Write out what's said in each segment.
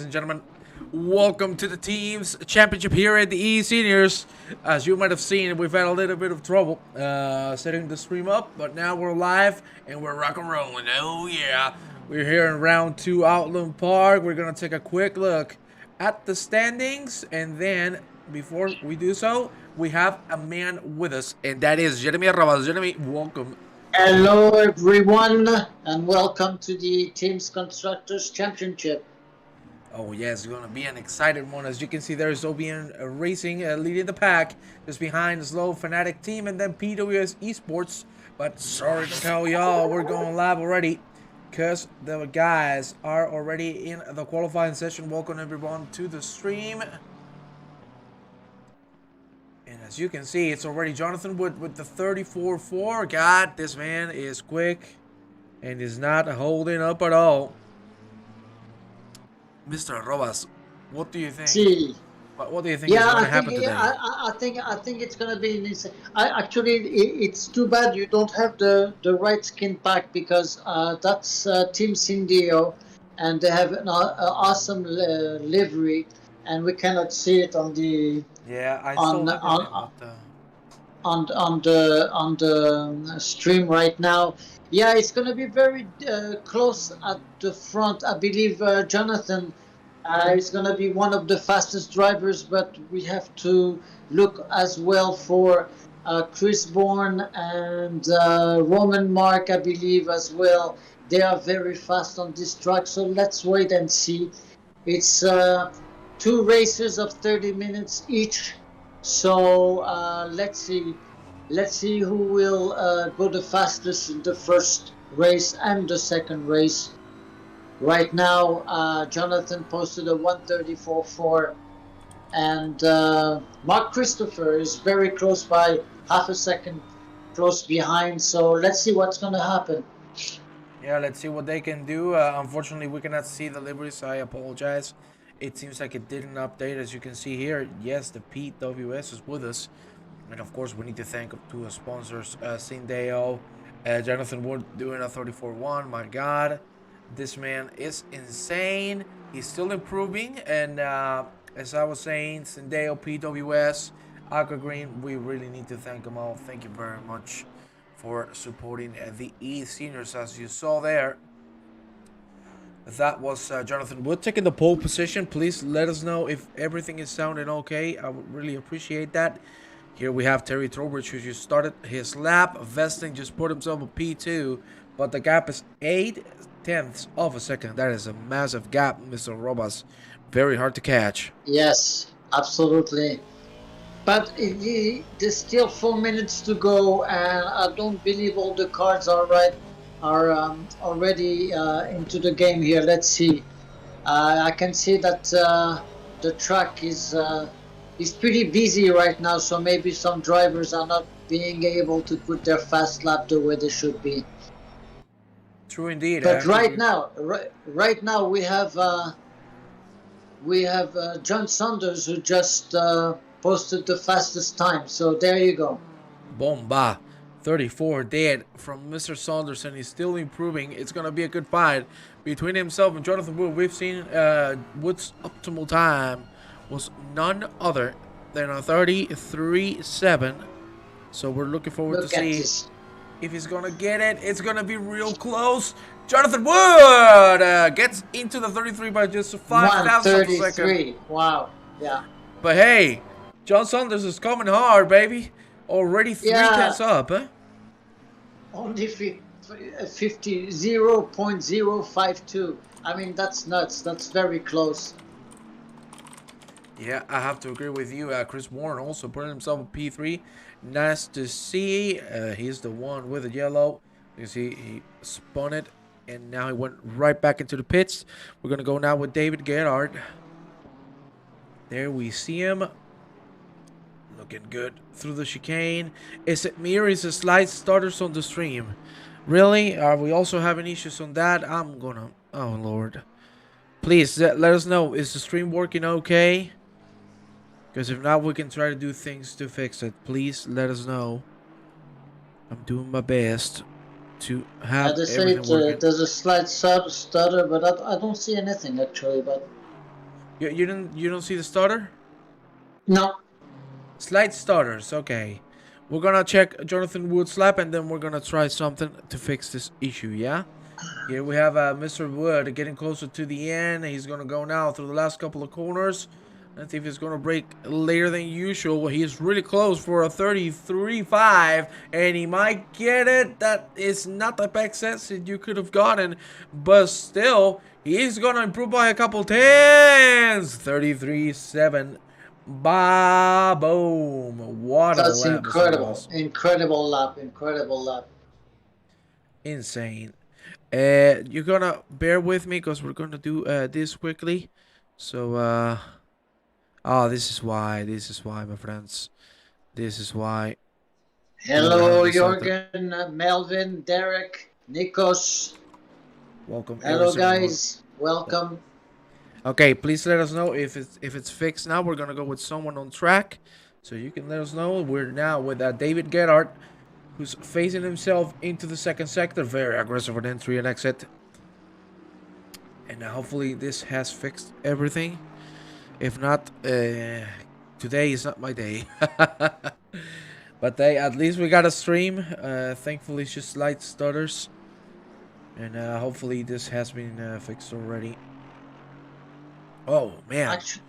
and gentlemen. Welcome to the team's championship here at the eSeniors. As you might have seen, we've had a little bit of trouble setting the stream up, but now we're live and we're rock and rolling. Oh yeah, we're here in round 2 Outlon Park. We're gonna take a quick look at the standings, and then before we do so, we have a man with us, and that is Jeremy Rabas. Jeremy, welcome. Hello everyone and welcome to the Teams Constructors Championship. Oh yes, it's gonna be an exciting one. As you can see, there's OBN Racing leading the pack, just behind the Slow Fanatic team, and then PWS Esports. But sorry to tell y'all, we're going live already, because the guys are already in the qualifying session. Welcome everyone to the stream. And as you can see, it's already Jonathan Wood with the 34-4. God, this man is quick and is not holding up at all. Mr. Robas, what do you think? See, What do you think is going to happen today? I think it's gonna be insane. It's too bad you don't have the right skin pack because that's Team Sindio, and they have an awesome livery, and we cannot see it on the on the stream right now. Yeah, it's going to be very close at the front. I believe Jonathan is going to be one of the fastest drivers, but we have to look as well for Chris Bourne and Roman Mark, I believe, as well. They are very fast on this track, so let's wait and see. It's 2 races of 30 minutes each, so let's see. Let's see who will go the fastest in the first race and the second race. Right now, Jonathan posted a 1:34.4, and Mark Christopher is very close by, half a second close behind. So let's see what's going to happen. Yeah, let's see what they can do. Unfortunately, we cannot see the liveries. I apologize. It seems like it didn't update. As you can see here, yes, the PWS is with us. And of course, we need to thank two sponsors, Sindeo, Jonathan Wood doing a 34-1. My God, this man is insane. He's still improving. And as I was saying, Sindeo, PWS, Aqua Green, we really need to thank them all. Thank you very much for supporting the eSeniors, as you saw there. That was Jonathan Wood taking the pole position. Please let us know if everything is sounding okay. I would really appreciate that. Here we have Terry Trowbridge, who just started his lap. Vesting just put himself a P2, but the gap is 0.8 of a second. That is a massive gap, Mr. Robas. Very hard to catch. Yes, absolutely. But there's still 4 minutes to go, and I don't believe all the cards are already into the game here. Let's see. I can see that the track is pretty busy right now, so maybe some drivers are not being able to put their fast lap the way they should be. True indeed. But right now we have John Saunders, who just posted the fastest time. So there you go. Bomba. 34 dead from Mr. Saunders, and he's still improving. It's going to be a good fight between himself and Jonathan Wood. We've seen Wood's optimal time was none other than a 33.7. So we're looking forward to see if he's going to get it. It's going to be real close. Jonathan Wood gets into the 33 by just 5,000 of a second. Wow. Yeah. But hey, John Saunders is coming hard, baby. Already 3/10 up, huh? Only 0.052. I mean, that's nuts. That's very close. Yeah, I have to agree with you. Chris Warren also put himself a P3. Nice to see. He's the one with the yellow. You see, he spun it, and now he went right back into the pits. We're going to go now with David Gerard. There we see him. Looking good through the chicane. Is it me or is it slight starters on the stream? Really? Are we also having issues on that? I'm gonna... Oh, Lord. Please, let us know. Is the stream working okay? Because if not, we can try to do things to fix it. Please let us know. I'm doing my best to have everything working. There's a slight stutter, but I don't see anything actually. But You don't see the starter? No. Slight starters. Okay. We're gonna check Jonathan Wood's lap, and then we're gonna try something to fix this issue. Yeah. Here we have Mr. Wood getting closer to the end. He's gonna go now through the last couple of corners. Let's see if he's gonna break later than usual. He's really close for a 33.5, and he might get it. That is not the best exit you could have gotten, but still, he's gonna improve by a couple tens. 33.7. Boom! What a That's lap, Mr. incredible. Ross. Incredible lap. Incredible lap. Insane. You're gonna bear with me because we're gonna do this quickly. So, oh, this is why, my friends. This is why we're gonna have Hello, this started. Jorgen, Melvin, Derek, Nikos. Welcome, Hello, everyone. guys. Welcome. Okay, please let us know if it's fixed now. We're gonna go with someone on track, so you can let us know. We're now with David Gerard, who's phasing himself into the second sector. Very aggressive on entry and exit. And hopefully this has fixed everything. If not, today is not my day. But at least we got a stream. Thankfully, it's just light stutters. And hopefully this has been fixed already. Oh, man. Actually,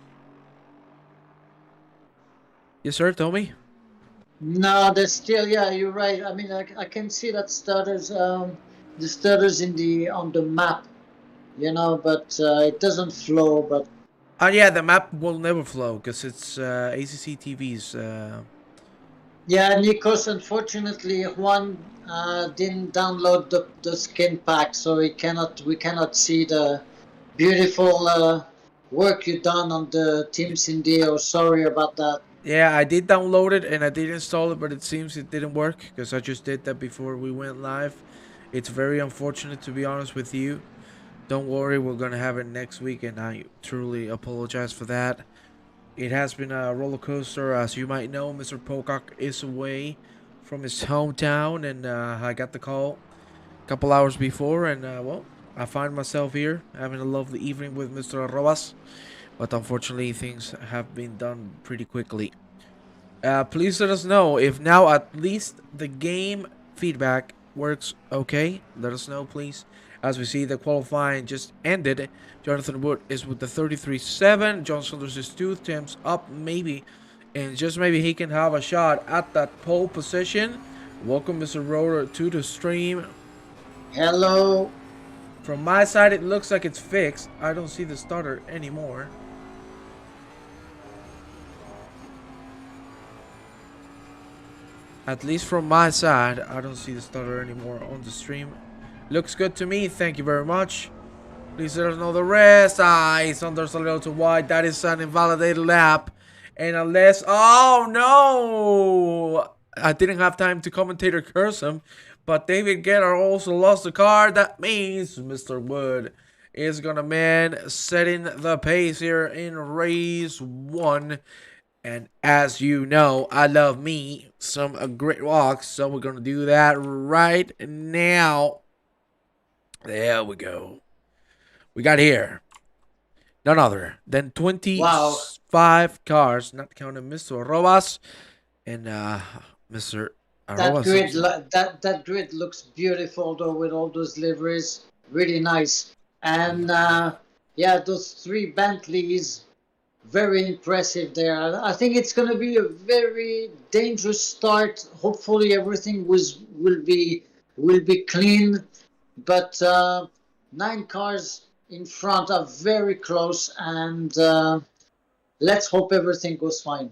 Yes, sir, Tommy? no, there's still, yeah, you're right. I mean, I can see that stutters, the stutters on the map, but it doesn't flow. But Oh, yeah, the map will never flow because it's ACC TV's. yeah, Nikos, unfortunately, Juan didn't download the skin pack, so we cannot see the beautiful work you done on the Team Cindy. Sorry about that. Yeah, I did download it and I did install it, but it seems it didn't work because I just did that before we went live. It's very unfortunate, to be honest with you. Don't worry, we're gonna have it next week, and I truly apologize for that. It has been a roller coaster, as you might know. Mr. Pocock is away from his hometown, and I got the call a couple hours before, and well, I find myself here having a lovely evening with Mr. Arrobas, but unfortunately, things have been done pretty quickly. Please let us know if now at least the game feedback works okay. Let us know, please. As we see, the qualifying just ended. Jonathan Wood is with the 33.7. John Saunders is 2 attempts up, maybe. And just maybe he can have a shot at that pole position. Welcome, Mr. Rotor, to the stream. Hello. From my side, it looks like it's fixed. I don't see the starter anymore. At least from my side, I don't see the starter anymore on the stream. Looks good to me. Thank you very much. Please let us know the rest. He's under a little too wide. That is an invalidated lap. And unless... Oh, no! I didn't have time to commentator curse him. But David Guetta also lost the car. That means Mr. Wood is going to setting the pace here in race 1. And as you know, I love me some great walks. So we're going to do that right now. There we go. We got here none other than 25 cars, not counting Mr. Arrobas and Mr. That Arrobas. that grid looks beautiful though, with all those liveries, really nice. And yeah, those 3 Bentleys, very impressive there. I think it's going to be a very dangerous start. Hopefully everything will be clean, but 9 cars in front are very close, and let's hope everything goes fine.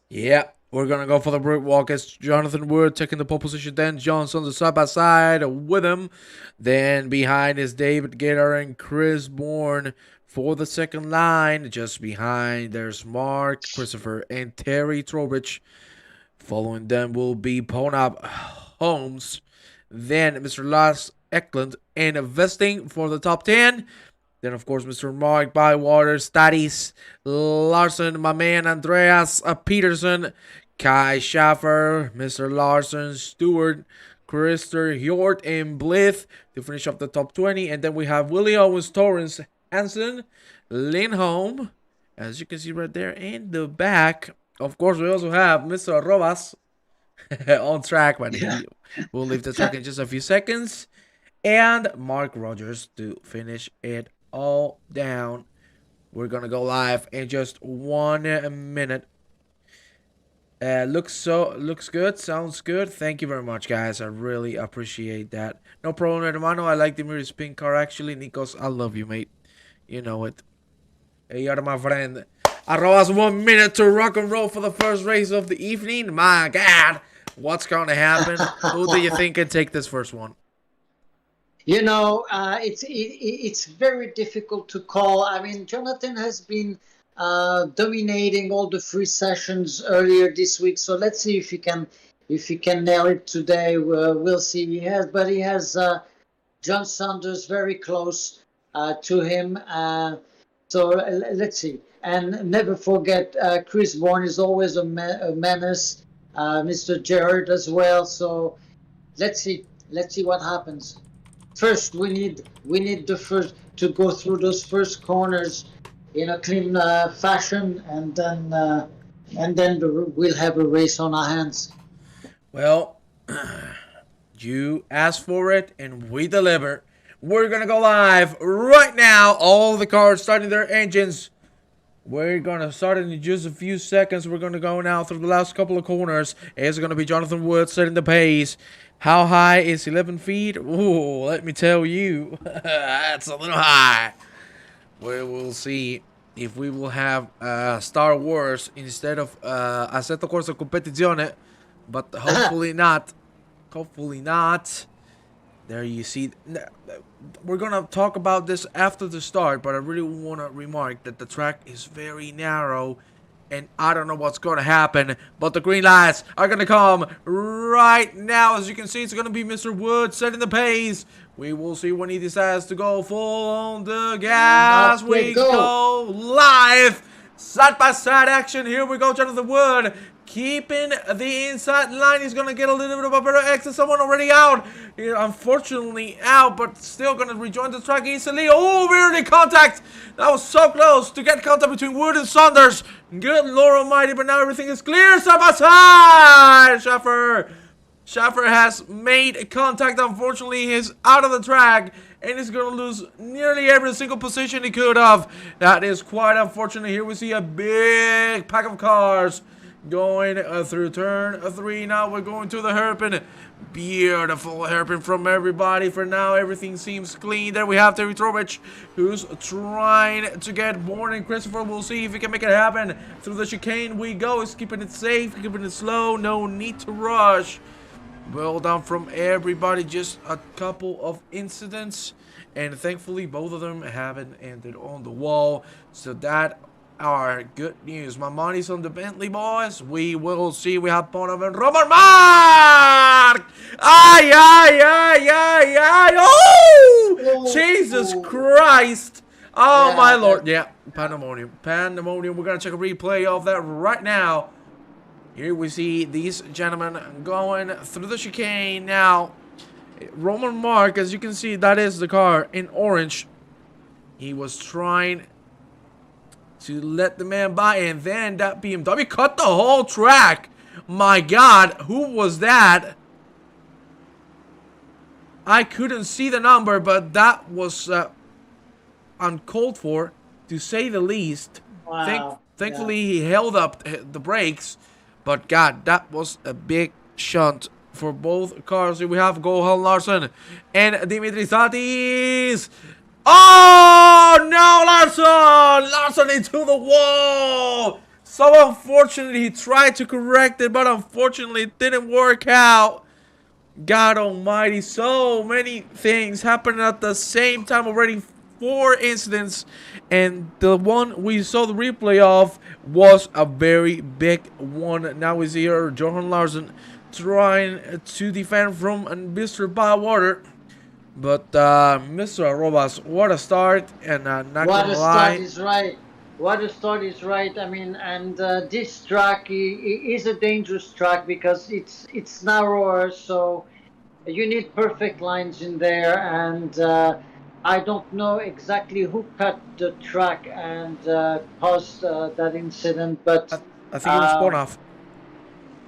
Yeah, we're going to go for the brute walk as Jonathan Wood taking the pole position. Then Johnson the side by side with him. Then behind is David Gator and Chris Bourne for the second line. Just behind, there's Mark, Christopher, and Terry Trowbridge. Following them will be Ponap Holmes. Then Mr. Lars Eklund and Vesting for the top 10. Then, of course, Mr. Mark Bywater, Stadis, Larson, my man Andreas Peterson, Kai Schaffer, Mr. Larson, Stewart, Krister Hjort, and Blith to finish up the top 20. And then we have Willie Owens, Torrance, Hansen, Lindholm, As you can see right there in the back. Of course, we also have Mr. Robas on track, but Yeah. he will leave the track in just a few seconds. And Mark Rogers to finish it all down. We're gonna go live in just 1 minute. Looks good, sounds good. Thank you very much, guys. I really appreciate that. No problem, hermano. I like the Mirror's pink car actually. Nikos, I love you, mate. You know it. Hey, you're my friend. Arrobas 1 minute to rock and roll for the first race of the evening. My God, what's gonna happen? Who do you think can take this first one? You know, it's very difficult to call. I mean, Jonathan has been dominating all the free sessions earlier this week, so let's see if he can nail it today. We'll see. He has John Saunders very close to him. So let's see. And never forget, Chris Bourne is always a menace. Mr. Gerard as well. So let's see. Let's see what happens. First, we need the first to go through those first corners in a clean fashion, and then we'll have a race on our hands. Well, you asked for it, and we deliver. We're gonna go live right now. All the cars starting their engines. We're gonna start in just a few seconds. We're gonna go now through the last couple of corners. It's gonna be Jonathan Wood setting the pace. How high is 11 feet? Ooh, let me tell you, that's a little high. We will see if we will have Star Wars instead of Assetto Corsa Competizione, but hopefully not. Hopefully not. There you see. We're gonna talk about this after the start, but I really want to remark that the track is very narrow, and I don't know what's gonna happen. But the green lights are gonna come right now. As you can see, it's gonna be Mr. Wood setting the pace. We will see when he decides to go full on the gas. We go live. Side by side action. Here we go, Jonathan Wood. Keeping the inside line. He's going to get a little bit of a better exit. Someone already out. Unfortunately out, but still going to rejoin the track easily. Oh, very contact. That was so close to get contact between Wood and Saunders. Good Lord Almighty, but now everything is clear. Side by side. Schaffer has made contact. Unfortunately, he's out of the track, and he's going to lose nearly every single position he could have. That is quite unfortunate. Here we see a big pack of cars going through turn 3. Now we're going to the hairpin. Beautiful hairpin from everybody. For now, everything seems clean. There we have Terry Trowbridge, who's trying to get Bourne and Christopher. We'll see if he can make it happen. Through the chicane we go. He's keeping it safe, keeping it slow. No need to rush. Well done from everybody. Just a couple of incidents, and thankfully both of them haven't ended on the wall. So that are good news. My money's on the Bentley, boys. We will see. We have Bono and Robert Mark. Ay, ay, ay, ay, ay. Oh, Jesus Christ. Oh, yeah, my Lord. Yeah, pandemonium. Pandemonium. We're going to check a replay of that right now. Here we see these gentlemen going through the chicane. Now, Roman Mark, as you can see, that is the car in orange. He was trying to let the man by, and then that BMW cut the whole track. My God, who was that? I couldn't see the number, but that was uncalled for, to say the least. Wow. Thankfully, he held up the brakes, but God, that was a big shunt for both cars. Here we have Gerard Larson and Dimitri Satis. Oh, no, Larson! Larson into the wall! So unfortunately, he tried to correct it, but unfortunately, it didn't work out. God almighty, so many things happened at the same time already. 4 incidents, and the one we saw the replay of was a very big one. Now we see here Gerard Larson trying to defend from Mr. Bywater. But Mr. Arrobas, what a start, and not gonna lie. What a start is right. What a start is right. I mean, and this track is a dangerous track because it's narrower, so you need perfect lines in there. And I don't know exactly who cut the track and caused that incident, but I, I think it was uh, Bonaf.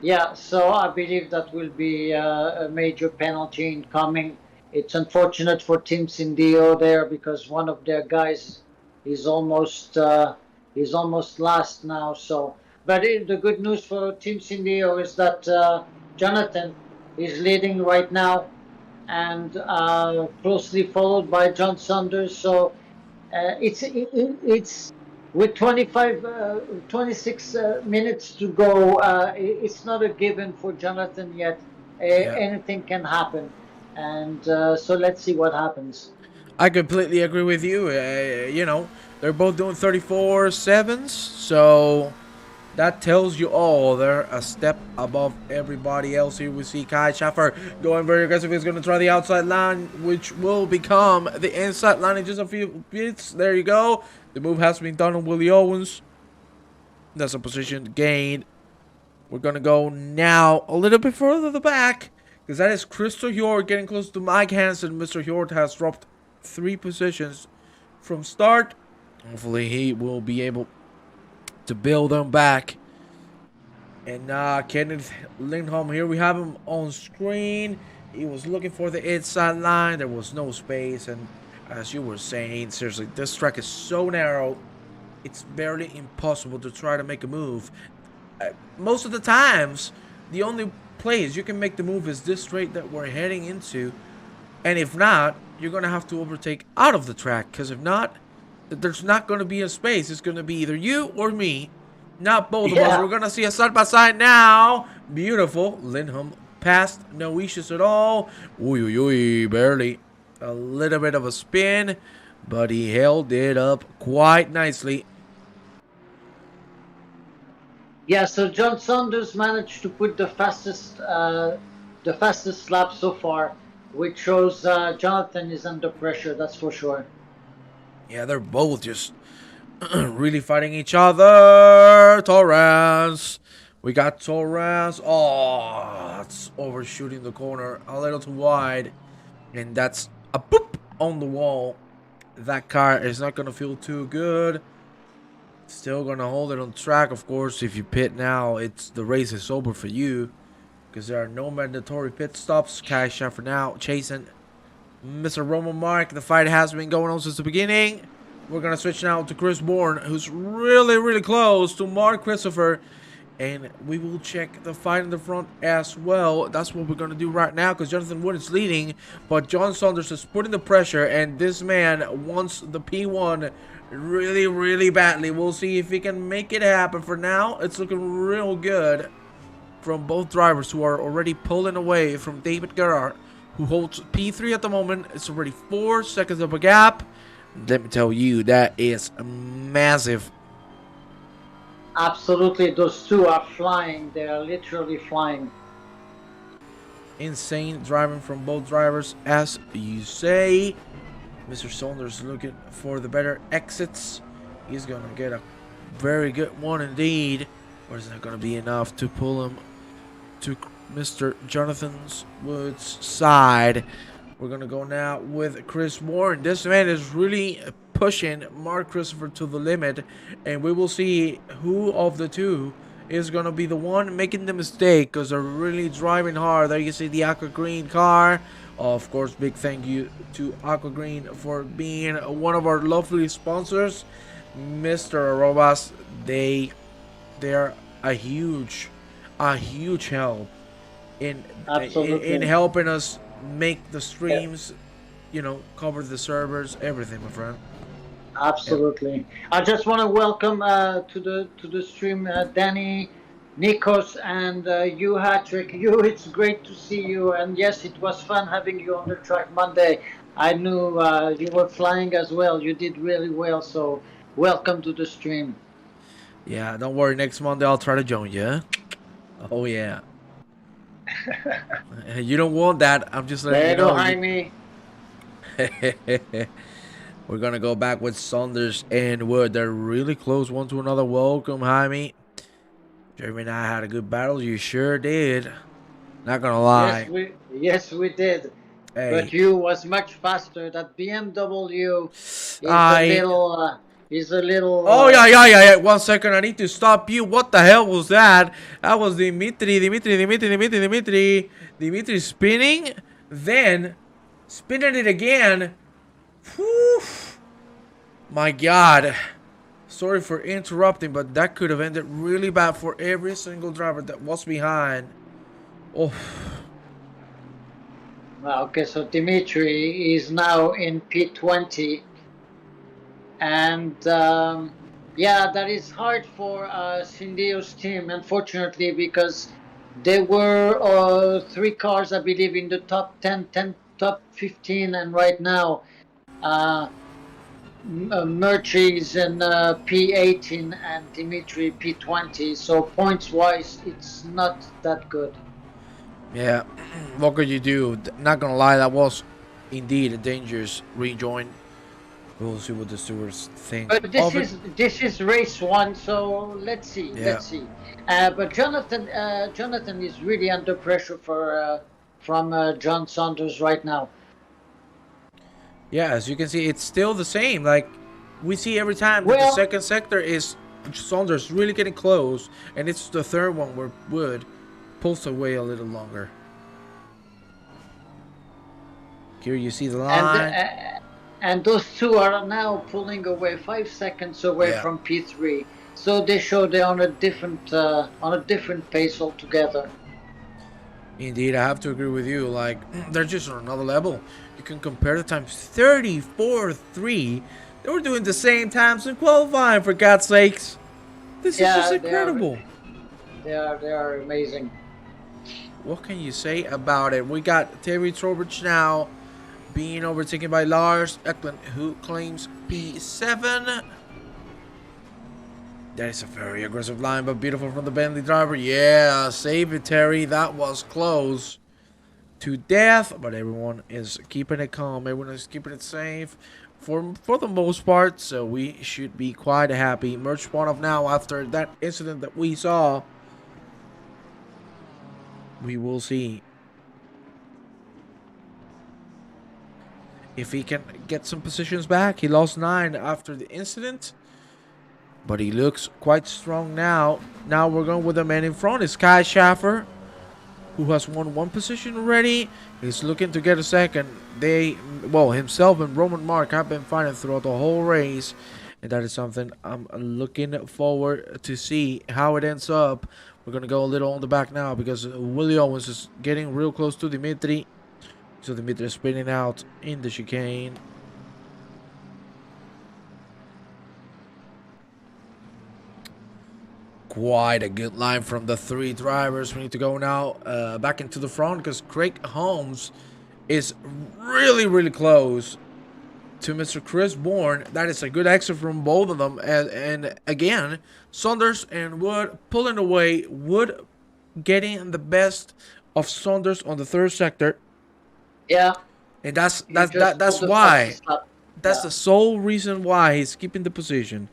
yeah, so I believe that will be a major penalty incoming. It's unfortunate for Team Sindio there because one of their guys is almost last now. So, but the good news for Team Sindio is that Jonathan is leading right now and closely followed by John Saunders. So it's with 26 minutes to go. It's not a given for Jonathan yet. Yeah. Anything can happen, and so let's see what happens. I completely agree with you. They're both doing 34 sevens, so that tells you all they're a step above everybody else. Here we see Kai Schaffer going very aggressive. He's going to try the outside line, which will become the inside line in just a few bits. There you go. The move has been done on Willie Owens. That's a position gained. We're going to go now a little bit further to the back, because that is Crystal Hjort getting close to Mike Hansen. Mr. Hjort has dropped 3 positions from start. Hopefully he will be able to build them back. And Kenneth Lindholm, here we have him on screen. He was looking for the inside line. There was no space. And as you were saying, seriously, this track is so narrow. It's barely impossible to try to make a move. Most of the times, the only place you can make the move is this straight that we're heading into. And if not, you're going to have to overtake out of the track. Because if not, there's not going to be a space. It's going to be either you or me. Not both of us. We're going to see a side-by-side now. Beautiful. Lindholm passed. No issues at all. Ooh, barely. A little bit of a spin. But he held it up quite nicely. Yeah, so John Saunders managed to put the fastest lap so far, which shows Jonathan is under pressure. That's for sure. Yeah, they're both just really fighting each other. Torres. We got Torres. Oh, it's overshooting the corner a little too wide. And that's a boop on the wall. That car is not going to feel too good. Still going to hold it on track. Of course, if you pit now, the race is over for you. Because there are no mandatory pit stops. Cash out for now. Chasing Mr. Roman Mark. The fight has been going on since the beginning. We're going to switch now to Chris Bourne, who's really, really close to Mark Christopher. And we will check the fight in the front as well. That's what we're going to do right now, because Jonathan Wood is leading. But John Saunders is putting the pressure, and this man wants the P1 really, really badly. We'll see if he can make it happen. For now, it's looking real good from both drivers, who are already pulling away from David Gerard, who holds P3 at the moment. It's already 4 seconds of a gap. Let me tell you, that is massive. Absolutely, those two are flying. They are literally flying. Insane driving from both drivers, as you say. Mr. Saunders looking for the better exits. He's going to get a very good one indeed. Or is that going to be enough to pull him to Mr. Jonathan Wood's side? We're going to go now with Chris Warren. This man is really pushing Mark Christopher to the limit. And we will see who of the two is going to be the one making the mistake, because they're really driving hard. There you see the Aqua Green car. Of course, big thank you to Aqua Green for being one of our lovely sponsors. Mr. Arobas, they're a huge help in helping us make the streams, cover the servers, everything, my friend. Absolutely. I just want to welcome to the stream Danny, Nikos, and you, Hatrick. You, it's great to see you. And yes, it was fun having you on the track Monday. I knew you were flying as well. You did really well. So welcome to the stream. Yeah, don't worry. Next Monday I'll try to join you. Oh yeah. You don't want that. I'm just letting you know. Jaime. We're gonna go back with Saunders and Wood. They're really close one to another. Welcome, Jaime. Jeremy and I had a good battle. You sure did. Not gonna lie. Yes, we did. But Hey, you was much faster. That BMW I. is a little. Oh yeah. 1 second, I need to stop you. What the hell was that? That was Dimitri spinning, then spinning it again. Whew. My God. Sorry for interrupting, but that could have ended really bad for every single driver that was behind. Oh, Okay, so Dimitri is now in P20, and yeah, that is hard for Cindeo's team, unfortunately, because there were three cars, I believe, in the top 10, top 15, and right now, uh, Murchie is in P18 and Dimitri P20. So points wise, it's not that good. yeah. What could you do? Not gonna lie, that was indeed a dangerous rejoin. We'll see what the stewards think But of it. this is race one, so Yeah. let's see. But Jonathan is really under pressure from John Saunders right now. Yeah, as you can see, it's still the same. Like, we see every time that the Well, second sector is Saunders really getting close, and it's the third one where Wood pulls away a little longer. Here you see the and line. and those two are now pulling away 5 seconds away Yeah, from P3. So they show they're on a different pace altogether. indeed, I have to agree with you. Like, they're just on another level. You can compare the times 34-3. They were doing the same times in qualifying, for God's sakes. This is just Yeah, incredible. they are amazing. What can you say about it? We got Terry Trowbridge now being overtaken by Lars Eklund, who claims P7. That is a very aggressive line, but beautiful from the Bentley driver. Yeah, save it, Terry. That was close to death, but everyone is keeping it calm. Everyone is keeping it safe for the most part, so we should be quite happy. Merge one of now after that incident that we saw. We will see if he can get some positions back. He lost 9 after the incident, but he looks quite strong now. Now we're going with the man in front. It's Kai Schaffer, who has won 1 position already. He's looking to get a second. Himself and Roman Mark have been fighting throughout the whole race, and that is something I'm looking forward to see how it ends up. We're going to go a little on the back now because Willie Owens is getting real close to Dimitri. So Dimitri is spinning out in the chicane. Quite a good line from the 3 drivers. We need to go now back into the front because Craig Holmes is really close to Mr. Chris Bourne. That is a good exit from both of them. And again, Saunders and Wood pulling away. Wood getting the best of Saunders on the 3rd sector. Yeah, And that's why. why. That's the sole reason why he's keeping the position.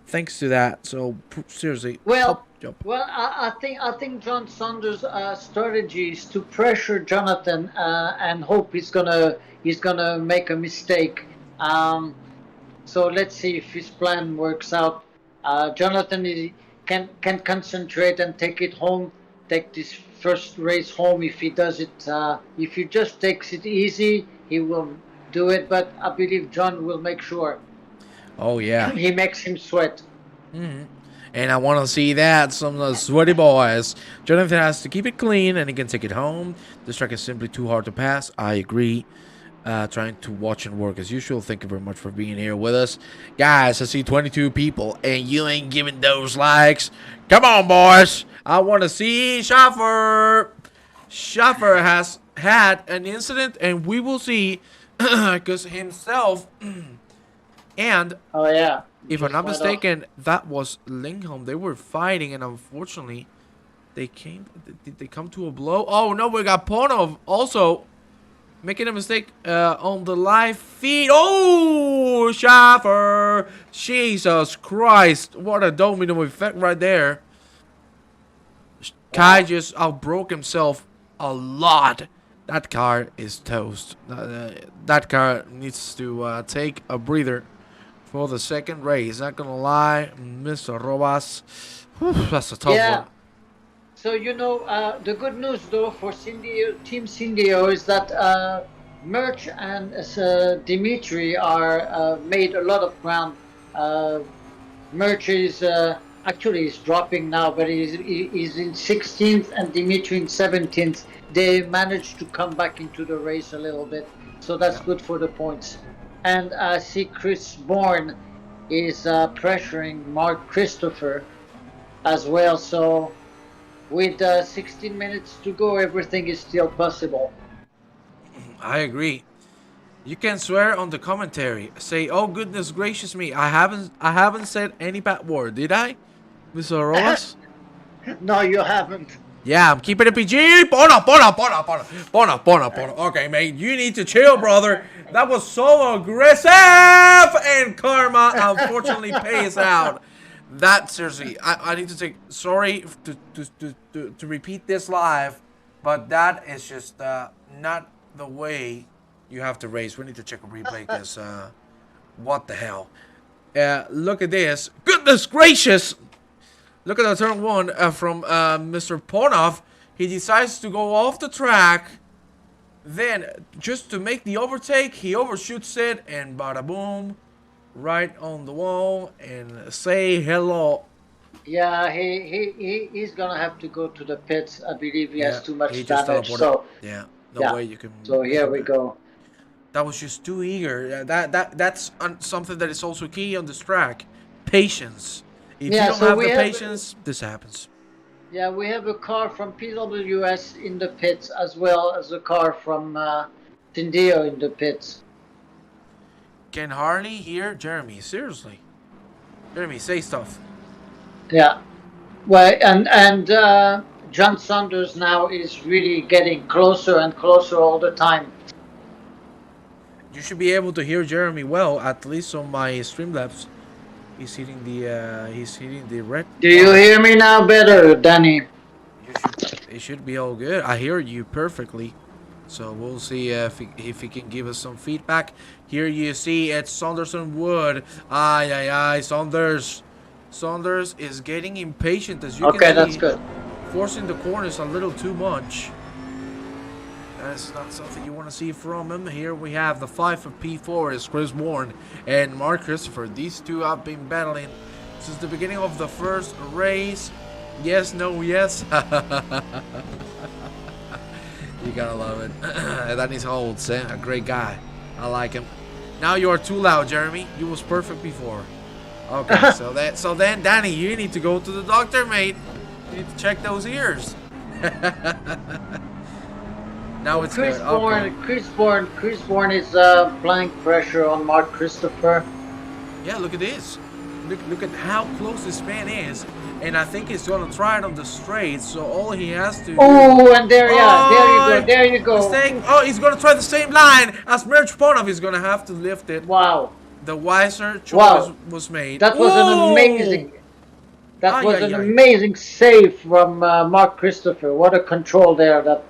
Thanks to that. So seriously, Well, top job. I think John Saunders' strategy is to pressure Jonathan and hope he's gonna make a mistake. So let's see if his plan works out. Jonathan can concentrate and take it home. Take this first race home. If he does it, if he just takes it easy, he will do it. But I believe John will make sure. Oh yeah. He makes him sweat. And I want to see that, some of the sweaty boys. Jonathan has to keep it clean and he can take it home. This track is simply too hard to pass. I agree. Trying to watch and work as usual. Thank you very much for being here with us. Guys, I see 22 people and you ain't giving those likes. Come on, boys. I want to see Schaffer. Schaffer has had an incident and we will see because himself and Oh yeah. if I'm not mistaken, that was Lingholm. They were fighting, and unfortunately, did they come to a blow? Oh no, we got Ponov also making a mistake on the live feed. Oh, Schaffer! Jesus Christ! What a domino effect right there. Kai just outbroke himself a lot that car is toast. That car needs to take a breather for the second race. Not gonna lie, Mr. Robas, that's a tough Yeah. one. So the good news though for Team Cindio is that Merch and Dimitri are made a lot of ground. Uh, Merch is actually is dropping now, but he's in 16th and Dimitri in 17th. They managed to come back into the race a little bit, so that's Yeah. good for the points. And I see Chris Bourne is pressuring Mark Christopher as well. So with 16 minutes to go, everything is still possible. I agree. You can swear on the commentary. Say, "Oh goodness gracious me! I haven't said any bad word, did I, Mr. Robas?" No, you haven't. Yeah, I'm keeping it PG. Pona. Okay, mate, you need to chill, brother. That was so aggressive, and karma unfortunately pays out. That seriously, I need to take sorry to repeat this live, but that is just not the way you have to race. We need to check a replay because what the hell? Look at this. Goodness gracious! Look at the turn one from Mr. Ponov. He decides to go off the track. Then, just to make the overtake, he overshoots it and bada boom, right on the wall and say hello. Yeah, he's gonna have to go to the pits. I believe he has Yeah, too he much just damage. teleported. So Yeah, no yeah. way you can. So here we go. That was just too eager. That's something that is also key on this track. Patience. If you Yeah. don't So have the patience, this happens. we have a car from PWS in the pits as well as a car from Tindio in the pits. Can hardly hear Jeremy. Seriously, Jeremy, say stuff. Yeah. Well, and John Saunders now is really getting closer and closer all the time. You should be able to hear Jeremy well, at least on my Streamlabs. He's hitting the red Do you bar. hear me now better, Danny? It should be all good. I hear you perfectly. So we'll see if he can give us some feedback. Here you see it's Saunderson Wood. Aye, Saunders. Saunders is getting impatient, as you Okay, can that's see. good. Forcing the corners a little too much. That's not something you want to see from him. Here we have the 5 of P4 is Chris Warren and Mark Christopher. These two have been battling since the beginning of the first race. Yes, no, yes. You gotta love it. That is holds, eh? A great guy. I like him. Now you are too loud, Jeremy. You was perfect before. Okay, so then Danny, you need to go to the doctor, mate. You need to check those ears. Now it's Chris good. Bourne, Okay. Chris Bourne is applying pressure on Mark Christopher. Yeah, look at this. Look at how close this man is. And I think he's gonna try it on the straight, so all he has to do. Oh, and there you Oh, go, there you go. mistake. Oh, he's gonna try the same line as Merch Ponov. He's gonna have to lift it. Wow, The wiser choice wow, was made. that was an amazing. That was an amazing save from Mark Christopher. What a control there! That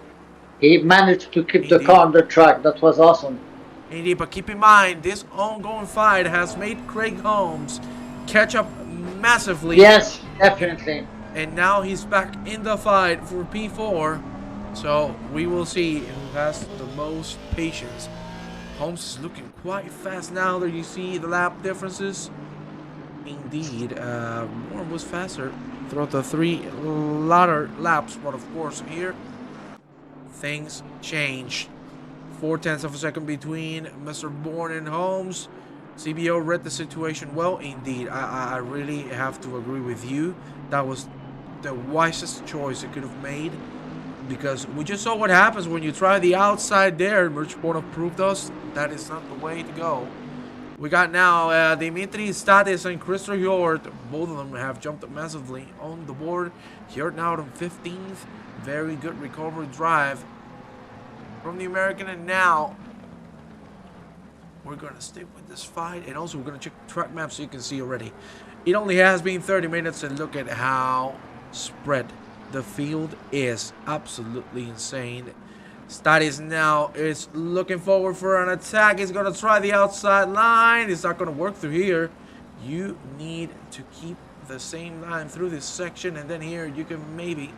he managed to keep the car on the track. That was awesome. Indeed, but keep in mind, this ongoing fight has made Craig Holmes catch up massively. Yes, definitely. And now he's back in the fight for P4. So we will see who has the most patience. Holmes is looking quite fast now that you see the lap differences. Indeed, Moore was faster throughout the 3 latter laps, but of course here things changed. 0.4 of a second between Mr. Bourne and Holmes. CBO read the situation well. Indeed, I really have to agree with you. That was the wisest choice it could have made, because we just saw what happens when you try the outside there. Merch Bourne proved us that is not the way to go. We got now Dimitri Statis and Christopher Gerard. Both of them have jumped massively on the board. Gerard now on 15th. Very good recovery drive from the American, and now we're going to stick with this fight, and also we're going to check the track map so you can see already. It only has been 30 minutes, and look at how spread the field is. Absolutely insane. Statis now is looking forward for an attack. He's going to try the outside line. It's not going to work through here. You need to keep the same line through this section, and then here you can maybe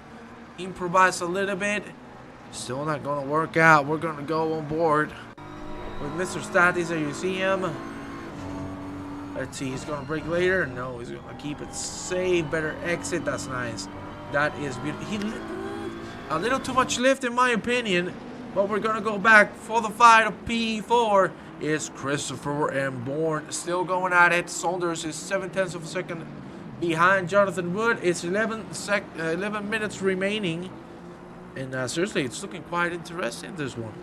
improvise a little bit. Still not going to work out. We're going to go on board with Mr. Statis. There you see him. Let's see, he's going to brake later. No, he's going to keep it safe. Better exit. That's nice. That is beautiful. A little too much lift in my opinion, but we're going to go back for the fight of P4. Is Christopher and Bourne still going at it. Saunders is 7/10 of a second behind Jonathan Wood. It's 11 minutes remaining. And seriously, it's looking quite interesting, this one.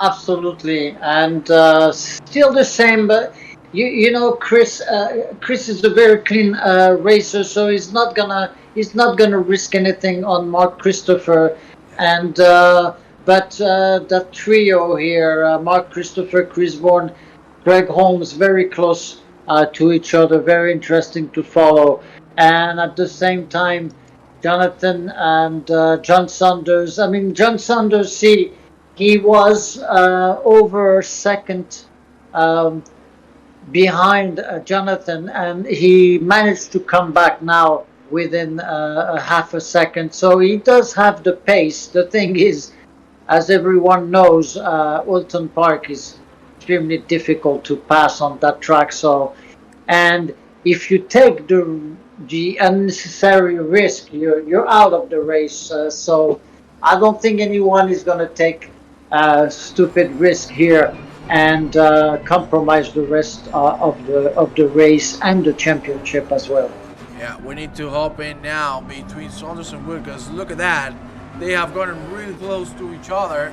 Absolutely, and still the same. But you know, Chris is a very clean racer, so he's not gonna risk anything on Mark Christopher, and but that trio here, Mark Christopher, Chris Bourne, Greg Holmes, very close to each other, very interesting to follow, and at the same time, Jonathan and John Saunders. I mean, John Saunders, see, he was over second behind Jonathan, and he managed to come back now within a half a second. So he does have the pace. The thing is, as everyone knows, Oulton Park is extremely difficult to pass on that track. So, and if you take the unnecessary risk, you're out of the race. So I don't think anyone is going to take stupid risk here and compromise the rest of the race and the championship as well. Yeah, we need to hop in now between Saunders and Wood, because look at that. They have gotten really close to each other.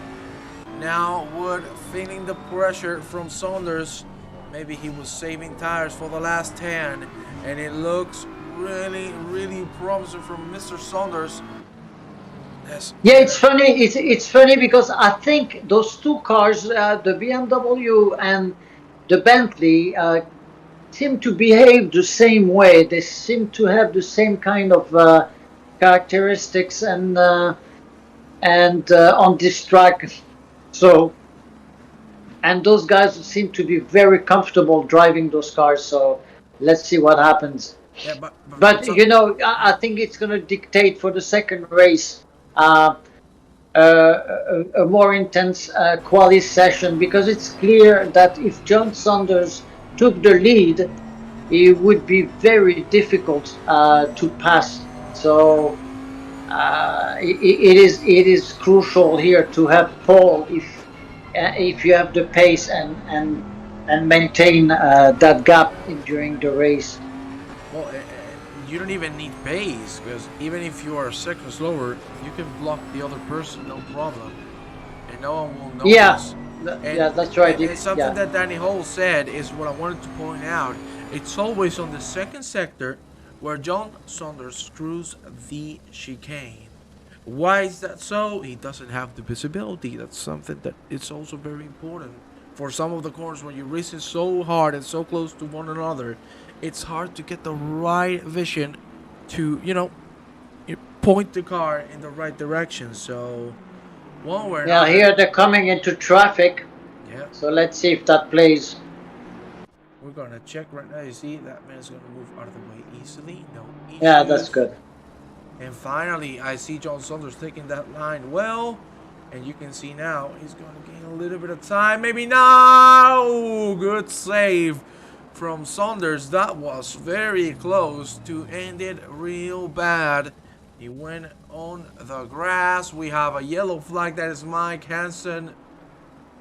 Now Wood feeling the pressure from Saunders. Maybe he was saving tires for the last 10, and it looks really, really promising from Mr. Saunders. Yes. Yeah, it's funny. It's funny because I think those two cars, the BMW and the Bentley, seem to behave the same way. They seem to have the same kind of characteristics and on this track. So, and those guys seem to be very comfortable driving those cars. So, let's see what happens. Yeah, but you know, I think it's going to dictate for the second race a more intense quali session, because it's clear that if John Saunders took the lead, it would be very difficult to pass. So it is crucial here to have pole if you have the pace and maintain that gap during the race. Well, you don't even need pace, because even if you are a second slower, you can block the other person, no problem, and no one will notice. Yeah, that's right. And something that Danny Hole said is what I wanted to point out. It's always on the second sector where John Saunders screws the chicane. Why is that so? He doesn't have the visibility. That's something that is also very important. For some of the corners, when you're racing so hard and so close to one another, it's hard to get the right vision to, you point the car in the right direction. So, one way or another. Here they're coming into traffic. Yeah. So let's see if that plays. We're gonna check right now. You see that man's gonna move out of the way easily. No issues. Yeah, that's good. And finally, I see John Saunders taking that line well. And you can see now he's going to gain a little bit of time. Maybe now. Good save from Saunders. That was very close to end it real bad. He went on the grass. We have a yellow flag. That is Mike Hansen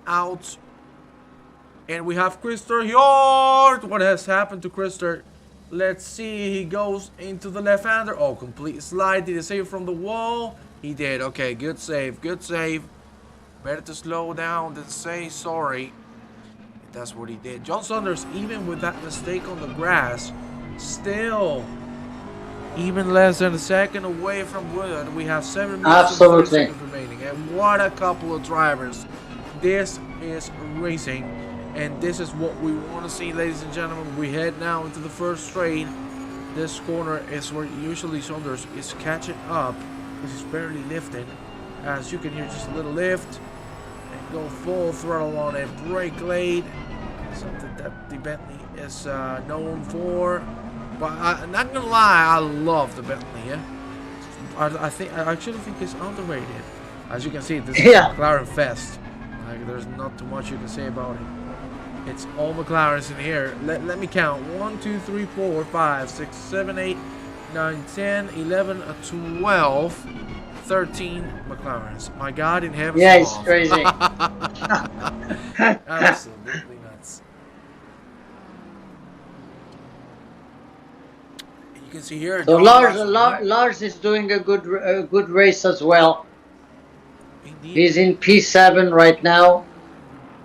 out. And we have Christer Hjort. What has happened to Christer? Let's see. He goes into the left-hander. Oh, complete slide. Did he save from the wall? He did. Okay, good save. Good save. Better to slow down than say sorry. That's what he did. John Saunders, even with that mistake on the grass, still even less than a second away from Wood. We have 7 minutes and 30 seconds remaining. And what a couple of drivers. This is racing. And this is what we want to see, ladies and gentlemen. We head now into the first straight. This corner is where usually Saunders is catching up. He's barely lifting. As you can hear, just a little lift. And go full throttle on a brake late. Something that the Bentley is known for. But I'm not gonna lie, I love the Bentley, yeah? I actually think it's underrated. As you can see, this is McLaren Fest. Like, there's not too much you can say about it. It's all McLarens in here. Let me count. 1, 2, 3, 4, 5, 6, 7, 8, 9, 10, 11, 12, 13 McLarens. My God in heaven. Yeah, it's crazy. Absolutely nuts. You can see here. So Lars is doing a good race as well. Indeed. He's in P7 right now.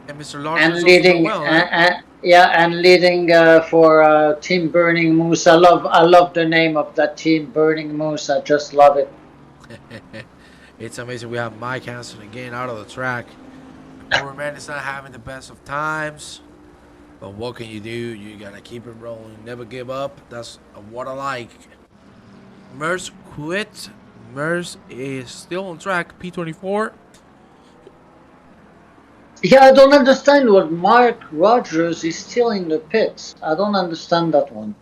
And Mr. Larson and leading, well, right? and leading for Team Burning Moose. I love the name of that team, Burning Moose. I just love it. It's amazing. We have Mike Hansen again out of the track. Poor man is not having the best of times, but what can you do? You gotta keep it rolling, never give up. That's what I like. Merce quit. Merce is still on track. P24. Yeah, I don't understand what Mark Rogers is still in the pits. I don't understand that one.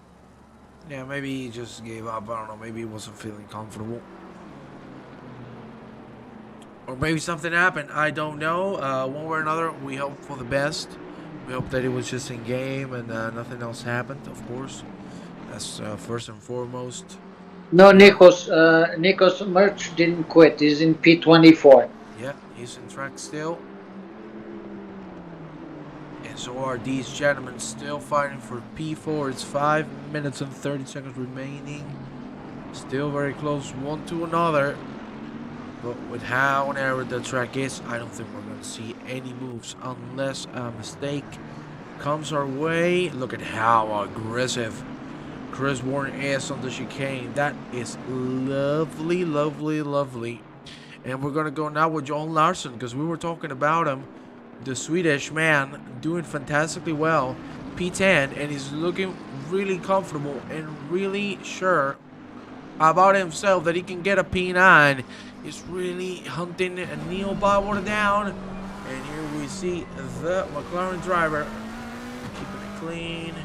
Yeah, maybe he just gave up. I don't know. Maybe he wasn't feeling comfortable. Or maybe something happened. I don't know. One way or another, we hope for the best. We hope that it was just in game and nothing else happened, of course. That's first and foremost. No, Nikos Merch didn't quit. He's in P24. Yeah, he's in track still. And so are these gentlemen still fighting for P4. It's 5 minutes and 30 seconds remaining. Still very close one to another. But with how narrow the track is, I don't think we're going to see any moves unless a mistake comes our way. Look at how aggressive Chris Warren is on the chicane. That is lovely, lovely, lovely. And we're going to go now with John Larson, because we were talking about him. The Swedish man doing fantastically well. P10, and he's looking really comfortable and really sure about himself that he can get a P9. He's really hunting a nearby water down. And here we see the McLaren driver keeping it clean.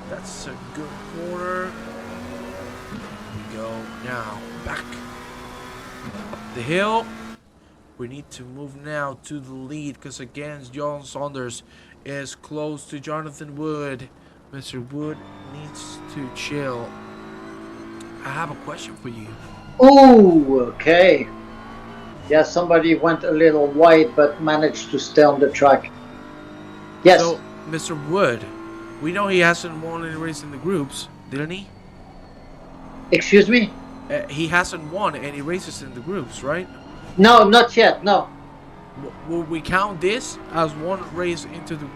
That's a good corner. We go now back up the hill. We need to move now to the lead, because again, John Saunders is close to Jonathan Wood. Mr. Wood needs to chill. I have a question for you. Oh, okay. Yeah, somebody went a little wide but managed to stay on the track. Yes. So, Mr. Wood, we know he hasn't won any race in the groups, didn't he? Excuse me? He hasn't won any races in the groups, right? No, not yet, no. Will we count this as one race into the...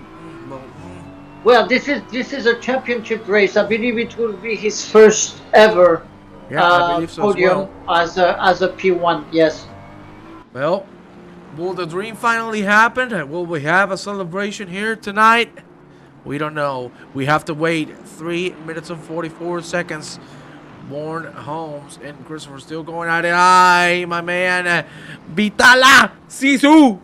Well, this is a championship race. I believe it will be his first ever I believe so podium as a P1, yes. Well, will the dream finally happen? Will we have a celebration here tonight? We don't know. We have to wait 3 minutes and 44 seconds. Born Holmes and Christopher still going at it. Aye, my man. Vitala! Sisu!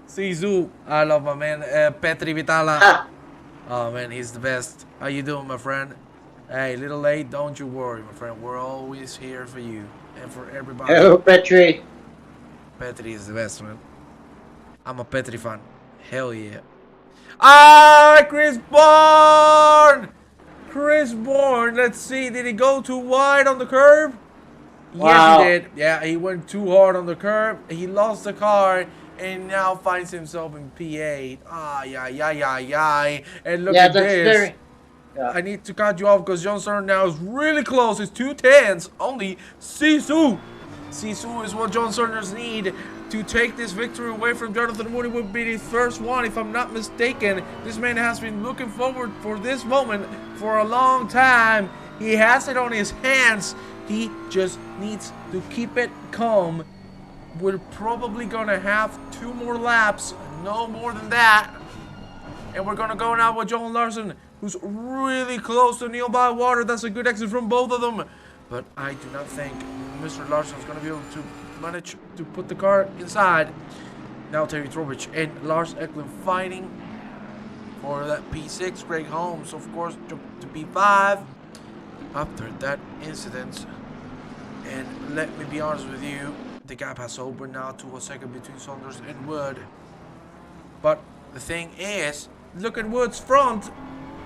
Sisu. I love my man. Petri Vitala. Oh, man, he's the best. How you doing, my friend? Hey, little late. Don't you worry, my friend. We're always here for you and for everybody. Hello, Petri. Petri is the best, man. I'm a Petri fan. Hell yeah. Ah, Chris Bourne! Chris Bourne, let's see. Did he go too wide on the curb? Wow. Yes, he did. Yeah, he went too hard on the curb. He lost the car and now finds himself in P8. Ah, yeah. And look at this. I need to cut you off because John Cena now is really close. It's 2 tenths. Only Sisu. Sisu is what John Cerners need to take this victory away from Jonathan Wood. Would be the first one, if I'm not mistaken. This man has been looking forward for this moment for a long time. He has it on his hands. He just needs to keep it calm. We're probably gonna have 2 more laps, no more than that. And we're gonna go now with John Larson, who's really close to nearby water. That's a good exit from both of them. But I do not think Mr. Larson is going to be able to manage to put the car inside. Now Terry Trowbridge and Lars Eklund fighting for that P6. Greg Holmes, of course, jumped to P5 after that incident. And let me be honest with you, the gap has opened now to a second between Saunders and Wood. But the thing is, look at Wood's front.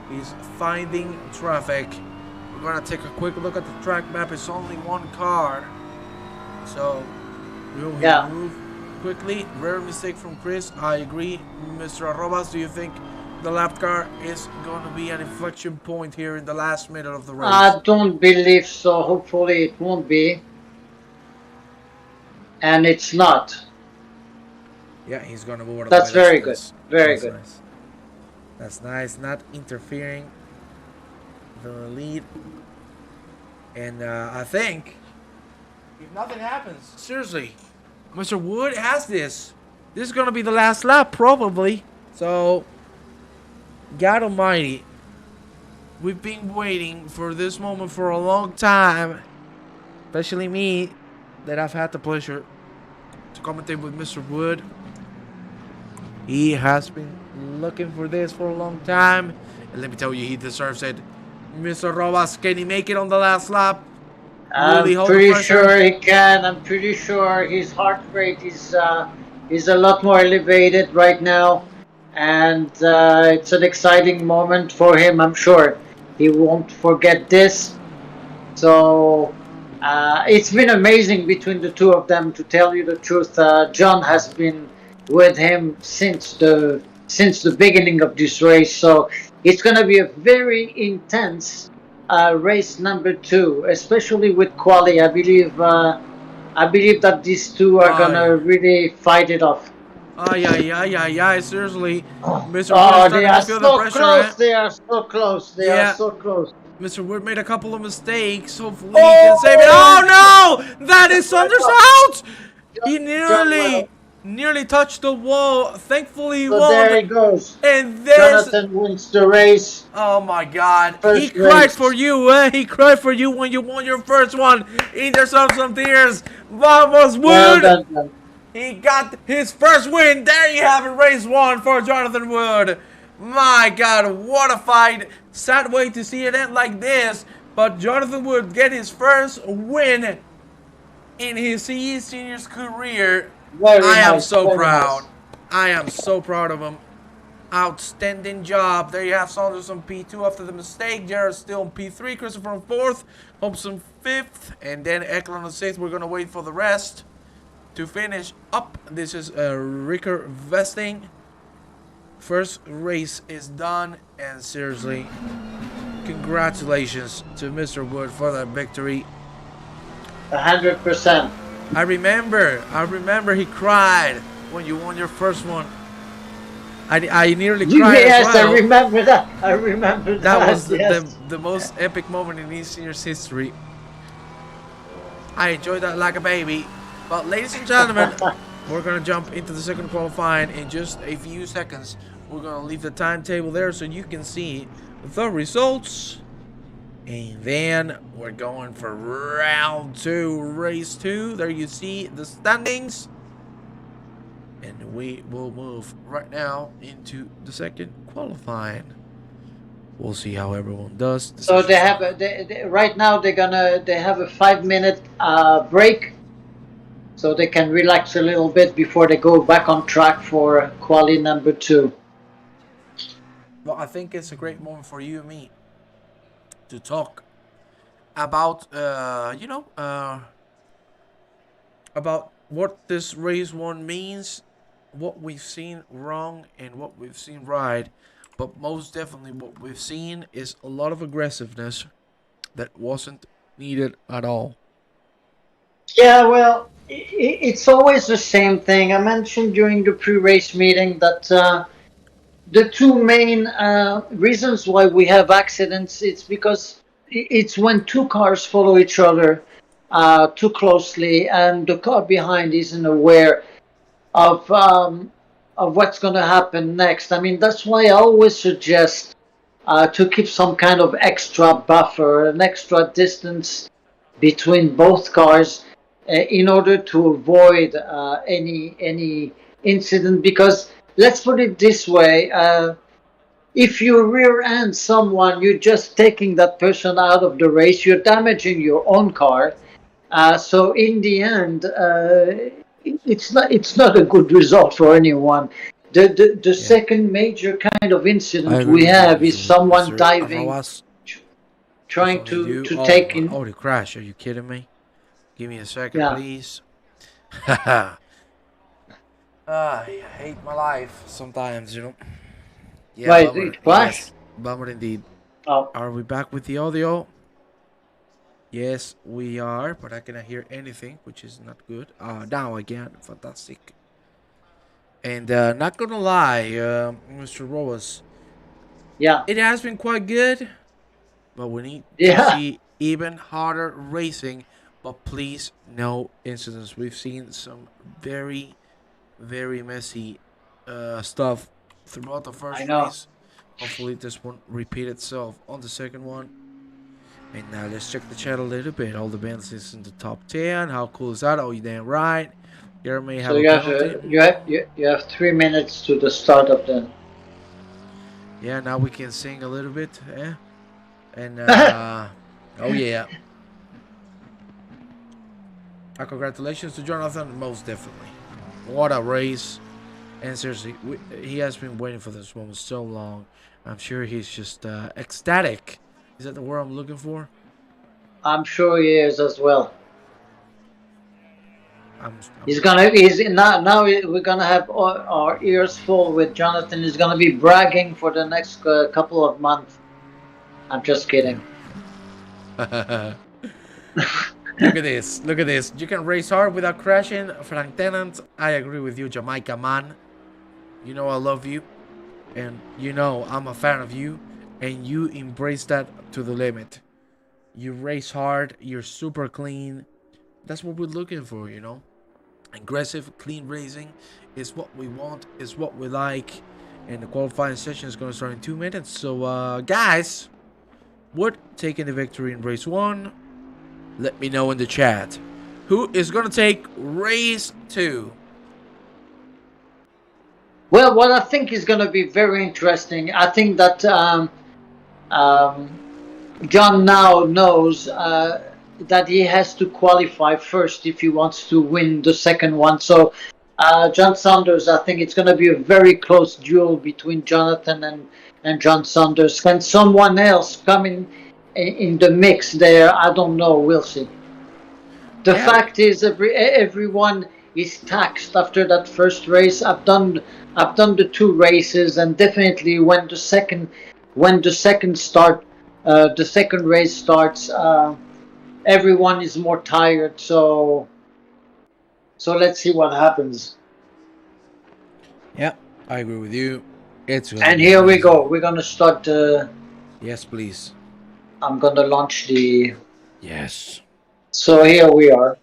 He's finding traffic. We're gonna take a quick look at the track map. It's only one car, so will he move quickly? Rare mistake from Chris. I agree. Mr. Arrobas, do you think the lap car is going to be an inflection point here in the last minute of the race? I don't believe so. Hopefully it won't be. And it's not. Yeah, he's going to move out. That's very good. Very good. Nice. That's nice. Not interfering the lead. And I think if nothing happens, seriously, Mr. Wood has this. This is going to be the last lap, probably. So, God almighty, we've been waiting for this moment for a long time. Especially me, that I've had the pleasure to commentate with Mr. Wood. He has been looking for this for a long time. And let me tell you, he deserves it. Mr. Robas, can he make it on the last lap? I'm pretty sure he can. I'm pretty sure his heart rate is a lot more elevated right now. And it's an exciting moment for him, I'm sure. He won't forget this. So it's been amazing between the two of them, to tell you the truth. John has been with him since the beginning of this race. So it's going to be a very intense race number 2, especially with quali. I believe that these two are going to really fight it off. Seriously. Mr. Oh, they are so close. They are so close. They are so close. Mr. Wood made a couple of mistakes. Hopefully he can save it. Oh no! That is Saunders out! He nearly touched the wall. Thankfully he won. There he goes. And there's Jonathan wins the race. Oh my God. He cried for you, eh? He cried for you when you won your first one. He deserves some tears. Vamos, Wood! Well done. He got his first win. There you have it, race 1 for Jonathan Wood. My God, what a fight. Sad way to see it end like this. But Jonathan Wood get his first win in his eSeniors career. I am so proud. I am so proud of him. Outstanding job. There you have Saunders on P2 after the mistake. Gerard still on P3. Christopher on 4th. Holmes on 5th. And then Eklund on 6th. We're going to wait for the rest to finish up. This is Ricker Vesting. First race is done. And seriously, congratulations to Mr. Wood for that victory. 100%. I remember he cried when you won your first one. I nearly cried as well. I remember that. That was the most epic moment in eSeniors history. I enjoyed that like a baby. But ladies and gentlemen, we're going to jump into the second qualifying in just a few seconds. We're going to leave the timetable there so you can see the results. And then we're going for round 2, race 2. There you see the standings. And we will move right now into the second qualifying. We'll see how everyone does. So they have right now they have a 5-minute break, so they can relax a little bit before they go back on track for quali number 2. Well, I think it's a great moment for you and me to talk about about what this race 1 means, what we've seen wrong and what we've seen right. But most definitely what we've seen is a lot of aggressiveness that wasn't needed at all. Yeah, well, it's always the same thing. I mentioned during the pre-race meeting that the two main reasons why we have accidents, it's because it's when two cars follow each other too closely and the car behind isn't aware of what's going to happen next. I mean, that's why I always suggest to keep some kind of extra buffer, an extra distance between both cars in order to avoid any incident. Because let's put it this way. If you rear end someone, you're just taking that person out of the race. You're damaging your own car. So in the end, it's not a good result for anyone. The Yeah, second major kind of I incident agree we with you, have is someone Mr. diving, Arroas. trying Definitely to do. to Oh take my! in. Oh, the crash! Are you kidding me? Give me a second, Yeah, please. I hate my life sometimes, you know. Yeah, right. bummer. It crashed. Yes, bummer indeed. Oh, Are we back with the audio? Yes, we are, but I cannot hear anything, which is not good. Now again, fantastic. And not gonna lie, Mr. Roas, yeah, it has been quite good, but we need to yeah. see even harder racing. But please, no incidents. We've seen some very, very messy stuff throughout the I first know. race. Hopefully, this won't repeat itself on the second one. And now let's check the chat a little bit. All the bands is in the top 10. How cool is that? Oh, you damn right. Here may So have a you have penalty. you have 3 minutes to the start of the. Yeah, now we can sing a little bit. Eh? And, oh, yeah. Congratulations to Jonathan, most definitely. What a race. And seriously, he has been waiting for this moment so long. I'm sure he's just ecstatic. Is that the word I'm looking for? I'm sure he is as well. I'm, He's I'm gonna. He's now. We're gonna have our ears full with Jonathan. He's gonna be bragging for the next couple of months. I'm just kidding. yeah. Look at this. Look at this. You can race hard without crashing. Frank Tennant, I agree with you, Jamaica man. You know I love you. And you know I'm a fan of you. And you embrace that to the limit. You race hard. You're super clean. That's what we're looking for, you know. Aggressive, clean racing is what we want. Is what we like. And the qualifying session is going to start in 2 minutes. So, guys, Wood taking the victory in race 1. Let me know in the chat. Who is going to take race 2? Well, what I think is going to be very interesting. I think that John now knows that he has to qualify first if he wants to win the second one. So, John Saunders, I think it's going to be a very close duel between Jonathan and John Saunders. Can someone else come in the mix there? I don't know. We'll see. The fact is, everyone is taxed after that first race. I've done the 2 races, and definitely when the second race starts, everyone is more tired. So let's see what happens. Yeah, I agree with you. And here we go. We're gonna start. Yes, please. I'm gonna launch the. Yes. So here we are.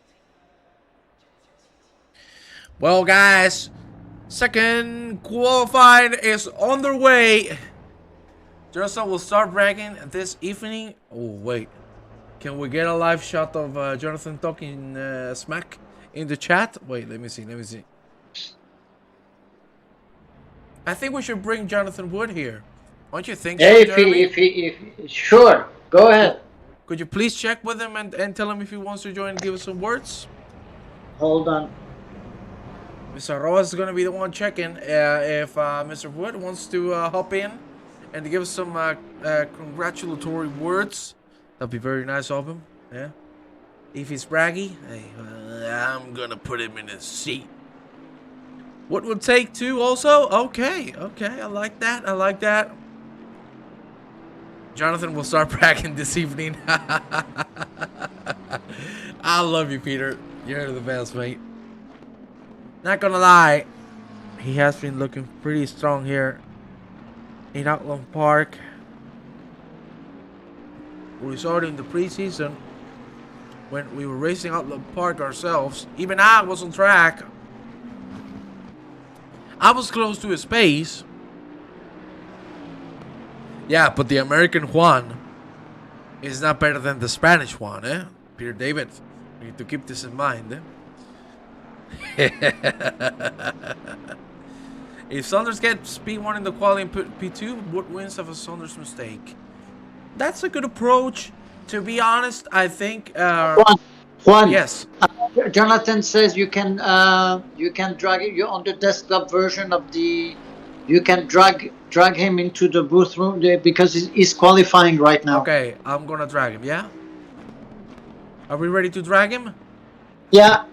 Well, guys, second qualifying is on their way. Jonathan will start bragging this evening. Oh, wait. Can we get a live shot of Jonathan talking smack in the chat? Wait, let me see. I think we should bring Jonathan Wood here. Don't you think so, If sure, go ahead. Could you please check with him and tell him if he wants to join and give us some words? Hold on. Mr. Roas is going to be the one checking if Mr. Wood wants to hop in and give us some congratulatory words. That'd be very nice of him. Yeah. If he's braggy, hey, I'm going to put him in his seat. What would take 2 also? Okay. I like that. Jonathan will start bragging this evening. I love you, Peter. You're the best, mate. Not gonna lie, he has been looking pretty strong here in Outlon Park. We saw it in the preseason when we were racing Outlon Park ourselves. Even I was on track. I was close to his pace. Yeah, but the American Juan is not better than the Spanish Juan, eh? Peter David. We need to keep this in mind. If Saunders gets P1 in the quality and put P2, what wins of a Saunders mistake? That's a good approach. To be honest, I think. Juan, Yes. Jonathan says you can drag it. You on the desktop version of the. You can drag him into the booth room there because he's qualifying right now. Okay, I'm gonna drag him. Yeah. Are we ready to drag him? Yeah.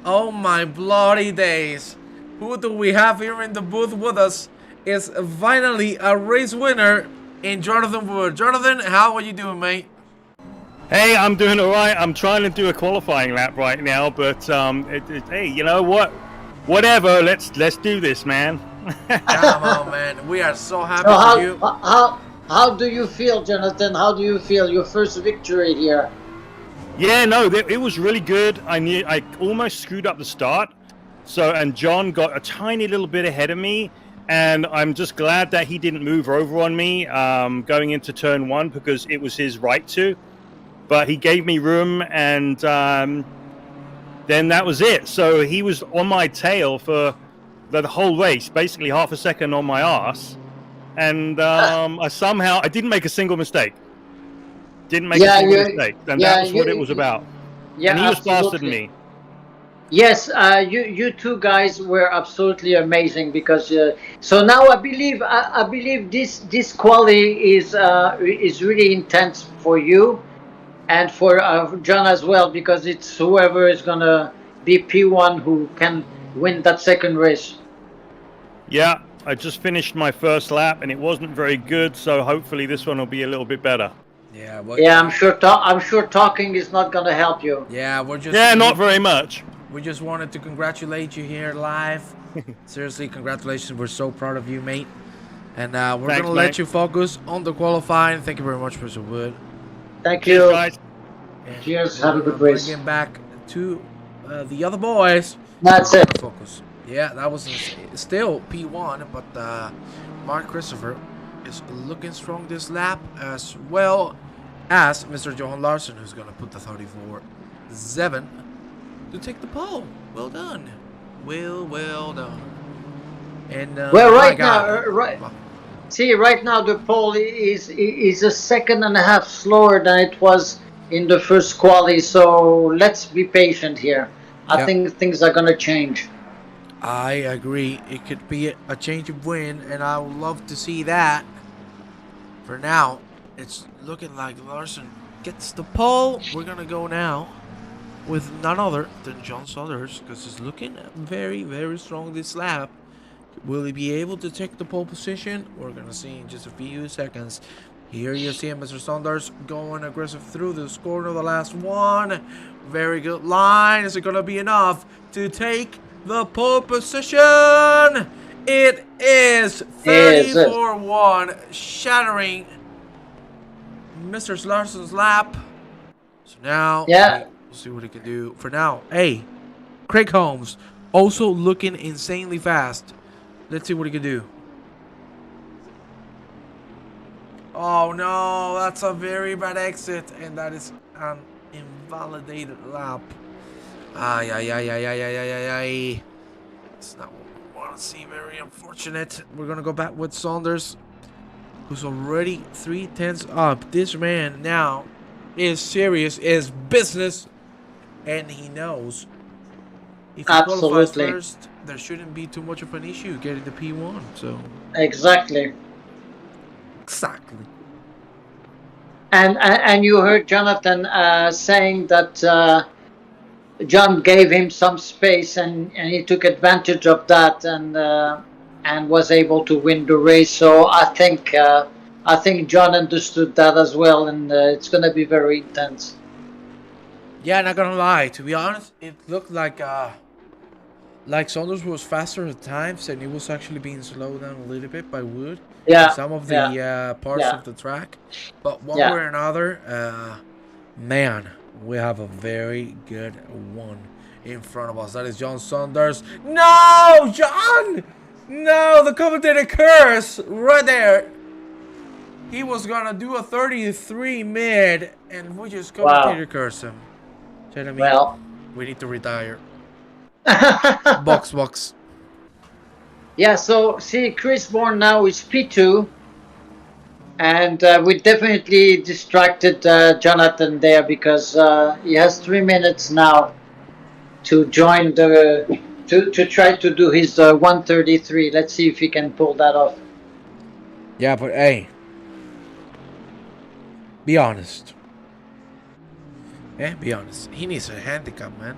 Oh my bloody days. Who do we have here in the booth with us? Is finally a race winner in Jonathan Wood. Jonathan, how are you doing, mate? Hey, I'm doing all right. I'm trying to do a qualifying lap right now, but hey, you know what? Whatever. Let's do this, man. Come on, man. We are so happy So for you. how do you feel, Jonathan? How do you feel your first victory here? Yeah, no, it was really good. I almost screwed up the start. And John got a tiny little bit ahead of me, and I'm just glad that he didn't move over on me going into turn 1 because it was his right to. But he gave me room, and then that was it. So he was on my tail for the whole race, basically half a second on my ass, and I didn't make a single mistake. Didn't make a single mistake, and that was what it was about. Yeah, and he was absolutely. faster than me. Yes, you two guys were absolutely amazing because so now I believe this quali is really intense for you and for John as well because it's whoever is gonna be P1 who can win that second race. Yeah, I just finished my first lap and it wasn't very good, so hopefully this one will be a little bit better. Yeah, well, Yeah, I'm sure talking is not gonna help you. Yeah, not very much. We just wanted to congratulate you here live. Seriously, congratulations. We're so proud of you, mate. And we're going to let you focus on the qualifying. Thank you very much, Mr. Wood. Thank you. Guys. Cheers. Have a good race. Bring him back to the other boys. That's it. Focus. Yeah, that was still P1, but Mark Christopher is looking strong this lap, as well as Mr. Johan Larson, who's going to put the 34-7 to take the pole. Well done. Well done. And well, right now, right now the pole is a second and a half slower than it was in the first quali. So let's be patient here. I think things are gonna change. I agree. It could be a change of wind, and I would love to see that. For now, it's looking like Larson gets the pole. We're gonna go now with none other than John Saunders, because he's looking very, very strong this lap. Will he be able to take the pole position? We're going to see in just a few seconds. Here you see Mr. Saunders going aggressive through the score of the last one. Very good line. Is it going to be enough to take the pole position? It is 34-1, shattering Mr. Larson's lap. So now, we'll see what he can do. For now, hey, Craig Holmes also looking insanely fast. Let's see what he can do. Oh no, that's a very bad exit, and that is an invalidated lap. Ay. It's not what we want to see. Very unfortunate. We're gonna go back with Saunders, who's already 3/10 up. This man now is serious, is business, and he knows if he qualifies first, there shouldn't be too much of an issue getting the P1. So exactly. And you heard Jonathan saying that John gave him some space, and he took advantage of that, and was able to win the race. So I think John understood that as well, and it's going to be very intense. Yeah, not gonna lie. To be honest, it looked like Saunders was faster at times, and he was actually being slowed down a little bit by Wood. Yeah. Some of the parts of the track, but one way or another, man, we have a very good one in front of us. That is John Saunders. No, John! No, the commentator curse right there. He was gonna do a 33 mid, And we just Wow. commentator curse him. Jeremy, Well. we need to retire. Yeah, Box. so see, Chris Bourne now is P2, and we definitely distracted Jonathan there because he has 3 minutes now to join to try to do his 133. Let's see if he can pull that off. Yeah, but hey, be honest. Be honest. He needs a handicap, man.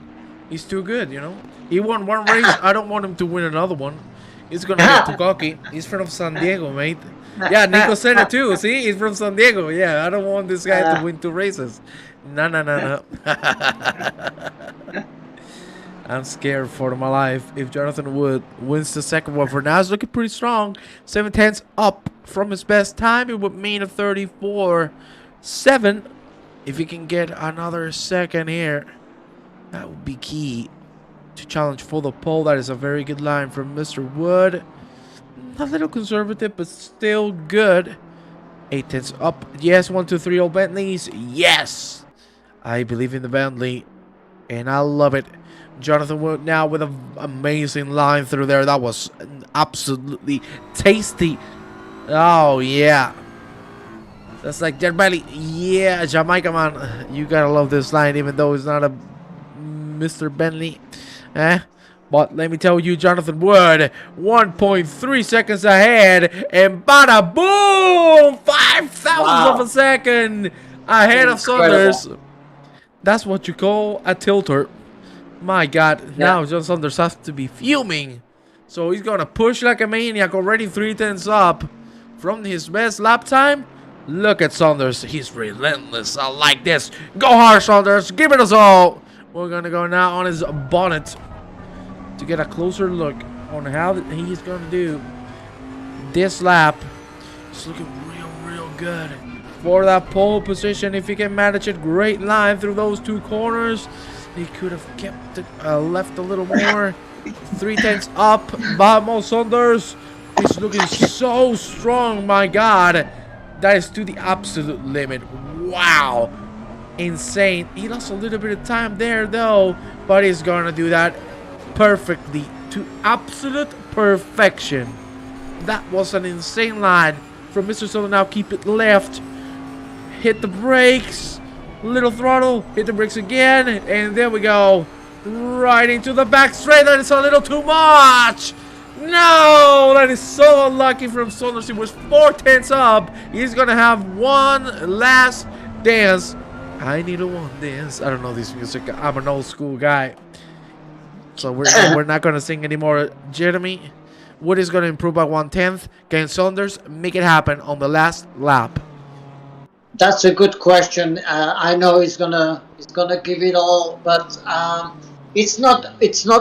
He's too good, you know. He won one race. I don't want him to win another one. He's gonna get too cocky. He's from San Diego, mate. Yeah, Nico said it too. See, he's from San Diego. Yeah, I don't want this guy to win 2 races. No. I'm scared for my life. If Jonathan Wood wins the second one, for now it's looking pretty strong. 7/10 up from his best time. It would mean a 34.7. If he can get another second here, that would be key to challenge for the pole. That is a very good line from Mr. Wood. A little conservative, but still good. 8/10 up. Yes, 1, 2, 3 old Bentleys. Yes, I believe in the Bentley, and I love it. Jonathan Wood now with an amazing line through there. That was absolutely tasty. Oh, yeah. That's like Dead Belly. Yeah, Jamaica, man. You gotta love this line, even though it's not a Mr. Bentley. But let me tell you, Jonathan Wood, 1.3 seconds ahead. And bada boom! 5,000th of a second ahead of Saunders. That's what you call a tilter. My God, now John Saunders has to be fuming. So he's gonna push like a maniac, already 3/10 up from his best lap time. Look at Saunders, he's relentless. I like this. Go hard, Saunders, give it us all. We're gonna go now on his bonnet to get a closer look on how he's gonna do this lap. It's looking real good for that pole position. If he can manage it, great line through those 2 corners. He could have kept it left a little more. 3/10 up. Vamos, Saunders. He's looking so strong, my God. That is to the absolute limit. Wow. Insane. He lost a little bit of time there, though. But he's going to do that perfectly. To absolute perfection. That was an insane line from Mr. Saunders. Now keep it left. Hit the brakes. Little throttle, hit the brakes again, and there we go. Right into the back straight. That is a little too much. No, that is so unlucky from Saunders. He was 4/10 up. He's gonna have one last dance. I need a one dance. I don't know this music. I'm an old school guy, so we're not gonna sing anymore. Jeremy, Wood is gonna improve by 1/10. Can Saunders make it happen on the last lap? That's a good question. I know he's gonna give it all, but it's not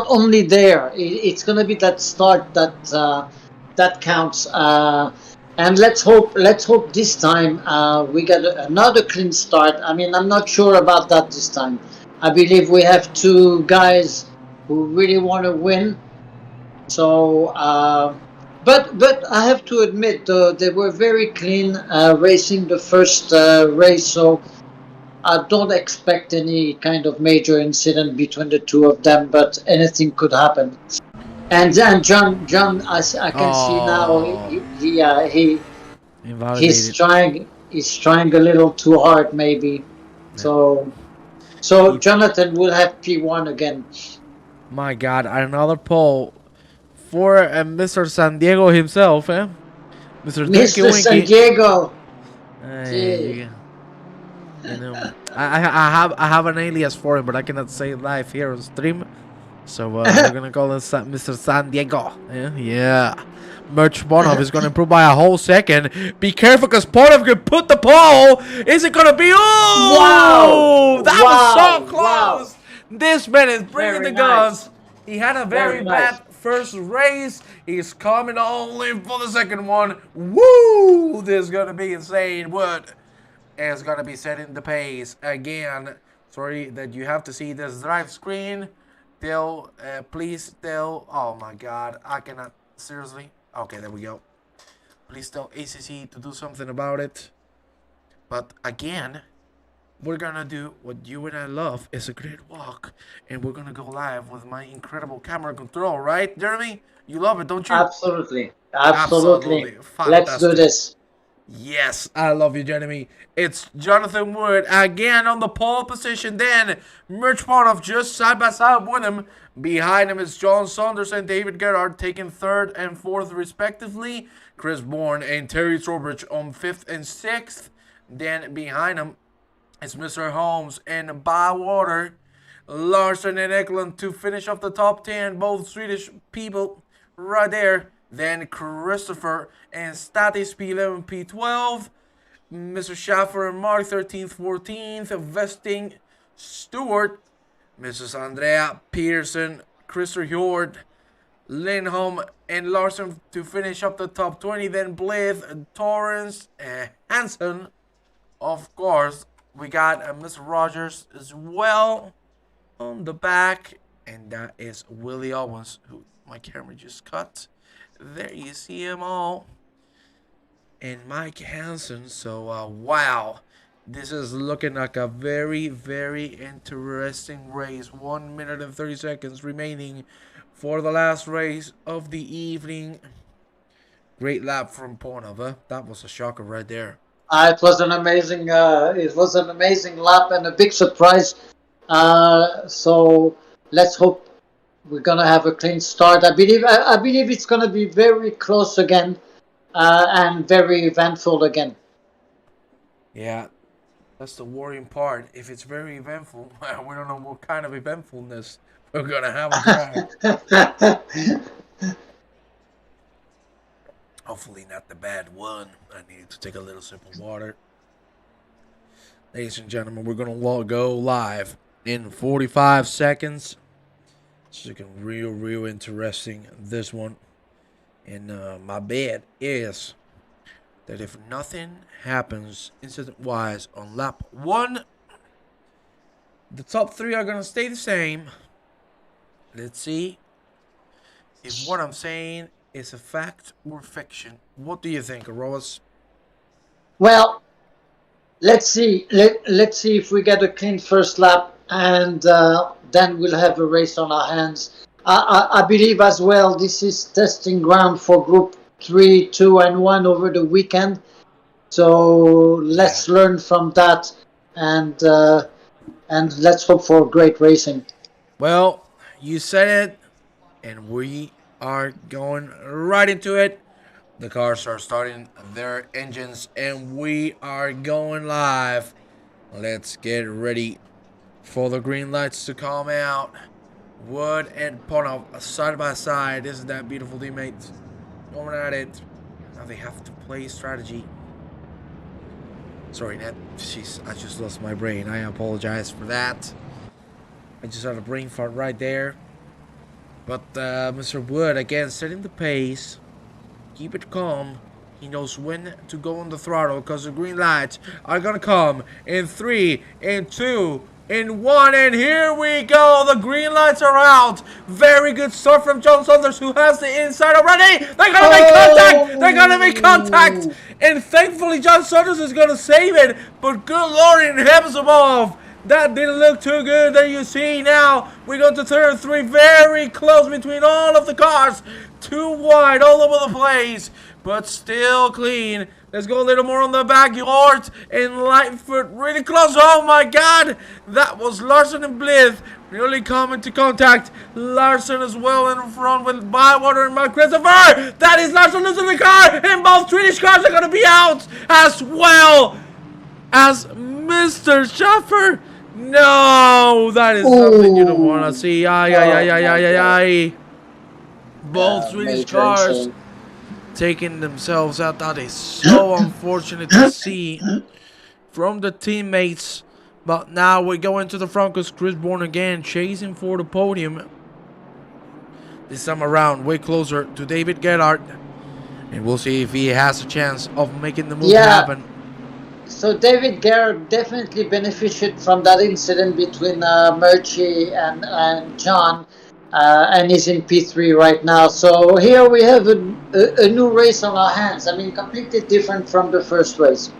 only there. It's gonna be that start that counts. And let's hope this time we get another clean start. I mean, I'm not sure about that this time. I believe we have 2 guys who really want to win. So. But I have to admit, they were very clean racing the first race, so I don't expect any kind of major incident between the 2 of them. But anything could happen. And then John, I can see now he's trying a little too hard, maybe. Yeah. So Jonathan will have P1 again. My God, another pole. For Mr. San Diego himself, Mr. San Diego. You know, I have an alias for him, but I cannot say it live here on stream. So we're gonna call him Mr. San Diego. Yeah. Merch Bonhoff is gonna improve by a whole second. Be careful, because Bonhoff could put the pole. Is it gonna be? Oh! Wow! That was so close. Wow. This man is bringing the guns. He had a very bad first race. He's coming all in for the second one. Woo! This is gonna be insane. Wood is gonna be setting the pace again. Sorry that you have to see this drive screen. Please tell. Oh my God, I cannot. Seriously. Okay, there we go. Please tell ACC to do something about it. But again, we're gonna do what you and I love is a great walk, and we're gonna go live with my incredible camera control, right, Jeremy? You love it, don't you? Absolutely. Absolutely. Absolutely Let's do fantastic. this. Yes, I love you, Jeremy. It's Jonathan Wood again on the pole position. Then Mitch Parnoff just side by side with him. Behind him is John Saunders and David Gerard taking third and fourth respectively. Chris Bourne and Terry Trowbridge on fifth and sixth. Then behind him is Mr. Holmes and Bywater. Larson and Eklund to finish off the top 10. Both Swedish people right there. Then Christopher and Statis P11, P12. Mr. Schaffer and Mark 13th, 14th. Vesting Stewart. Mrs. Andrea Pearson, Christopher Hjord, Lindholm and Larson to finish up the top 20. Then Blythe, Torrance, Hansen. Of course, we got Mr. Rogers as well on the back. And that is Willie Owens, who my camera just cut. There you see them all. And Mike Hansen. So, wow. This is looking like a very, very interesting race. 1 minute and 30 seconds remaining for the last race of the evening. Great lap from Pornova. That was a shocker right there. It was an amazing. It was an amazing lap and a big surprise. So let's hope we're gonna have a clean start. I believe it's gonna be very close again, and very eventful again. Yeah, that's the worrying part. If it's very eventful, we don't know what kind of eventfulness we're gonna have on track. Hopefully not the bad one. I need to take a little sip of water. Ladies and gentlemen, we're gonna go live in 45 seconds. It's looking real interesting, this one. And my bet is that if nothing happens incident-wise on lap 1, the top 3 are going to stay the same. Let's see if what I'm saying is a fact or fiction. What do you think, Aroas? Well, let's see. Let's see if we get a clean first lap, and then we'll have a race on our hands. I believe as well this is testing ground for Group 3, 2, and 1 over the weekend. So let's learn from that, and let's hope for great racing. Well, you said it, and we are going right into it. The cars are starting their engines, and we are going live. Let's get ready for the green lights to come out. Wood and Ponov side by side. Isn't that beautiful, teammates? Going at it. Now they have to play strategy. Sorry, Ned. Jeez, I just lost my brain. I apologize for that. I just had a brain fart right there. But Mr. Wood, again, setting the pace. Keep it calm. He knows when to go on the throttle because the green lights are going to come in 3, in 2, in 1. And here we go. The green lights are out. Very good start from John Saunders, who has the inside already. They're going to make contact. They're going to make contact. And thankfully, John Saunders is going to save it. But good Lord in heavens above. That didn't look too good. There you see now. We go to turn 3. Very close between all of the cars. Too wide all over the place. But still clean. Let's go a little more on the backyard. And Lightfoot really close. Oh my God. That was Larson and Blythe really coming to contact. Larson as well in front with Bywater and Mark Christopher. That is Larson losing the car. And both Swedish cars are going to be out as well as Mr. Schaffer. No, that is something you don't want to see. Aye. Both Swedish cars taking themselves out. That is so unfortunate to see from the teammates. But now we go into the front because Chris Bourne again chasing for the podium. This time around, way closer to David Gerard. And we'll see if he has a chance of making the move happen. So David Gerard definitely benefited from that incident between Murchie and John. And he's in P3 right now. So here we have a new race on our hands. I mean, completely different from the first race.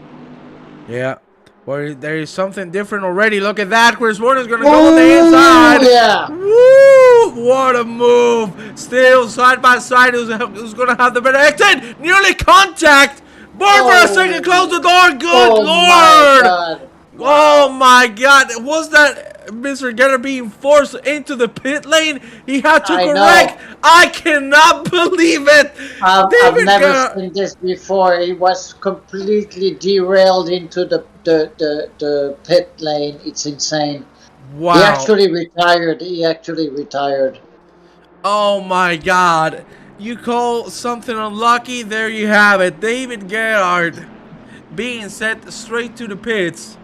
Yeah, Where there is something different already. Look at that. Chris Warren is going to go on the inside. Yeah. Woo! What a move. Still side by side. Who's going to have the better exit? Nearly contact. Born for a second. Close the door. Good Lord. My God. Oh my God. Was that Mr. Getter being forced into the pit lane? He had to correct. Know. I cannot believe it. I've never seen this before. He was completely derailed into the pit lane. It's insane. Wow. He actually retired. Oh my God. You call something unlucky? There you have it. David Gerard being sent straight to the pits.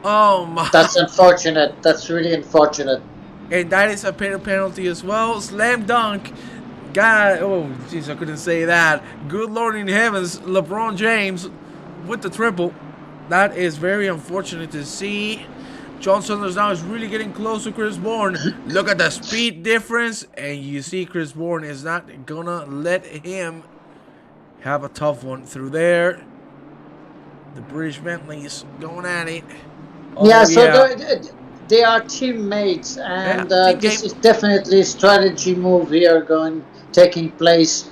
Oh my. That's unfortunate. That's really unfortunate. And that is a penalty as well. Slam dunk. God, oh jeez, I couldn't say that. Good Lord in heavens, LeBron James with the triple. That is very unfortunate to see. John Saunders now is really getting close to Chris Bourne. Look at the speed difference, and you see Chris Bourne is not gonna let him have a tough one through there. The British Bentleys going at it. Oh, yeah, so they are teammates, and this is definitely a strategy move here taking place.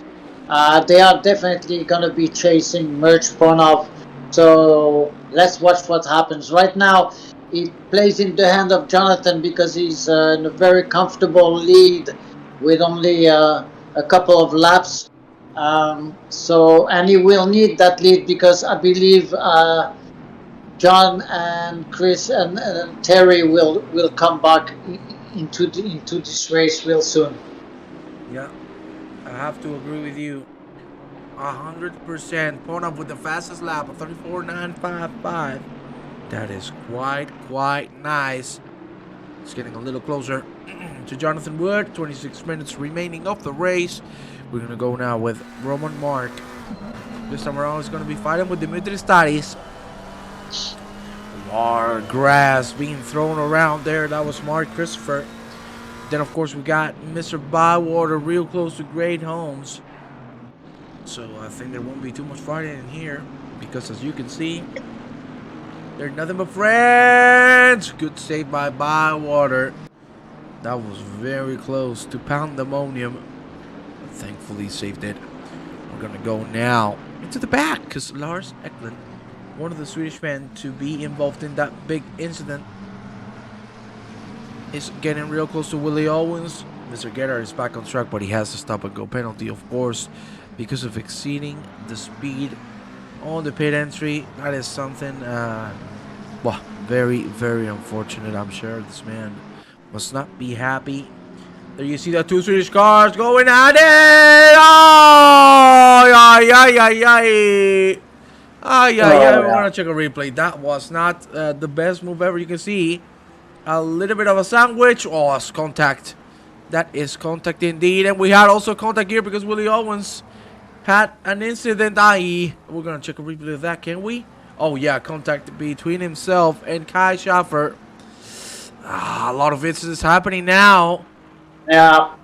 They are definitely going to be chasing Merch Pornov, so let's watch what happens. Right now, it plays in the hand of Jonathan because he's in a very comfortable lead with only a couple of laps. And he will need that lead because I believe John and Chris and Terry will come back into this race real soon. Yeah, I have to agree with you 100%. Pornov with the fastest lap of 34.955. That is quite nice. It's getting a little closer to Jonathan Wood. 26 minutes remaining of the race. We're gonna go now with Roman Mark. This time around, it's gonna be fighting with Dimitri Staris. More grass being thrown around there. That was Mark Christopher. Then, of course, we got Mr. Bywater real close to Great Holmes. So I think there won't be too much fighting in here because, as you can see, they're nothing but friends. Good save by Bywater. That was very close to Pandemonium. But thankfully, saved it. We're gonna go now into the back because Lars Eklund, one of the Swedish men to be involved in that big incident, is getting real close to Willie Owens. Mr. Gerard is back on track, but he has to stop and go penalty, of course, because of exceeding the speed on the pit entry. That is something, well, very, very unfortunate. I'm sure this man must not be happy. There you see the two Swedish cars going at it. Oh, yeah. We're gonna check a replay. That was not the best move ever. You can see a little bit of a sandwich. Oh, it's contact. That is contact indeed. And we had also contact here because Willie Owens had an incident. We're gonna check a replay of that, can we? Oh yeah, contact between himself and Kai Schaffer. A lot of incidents happening now. Yeah.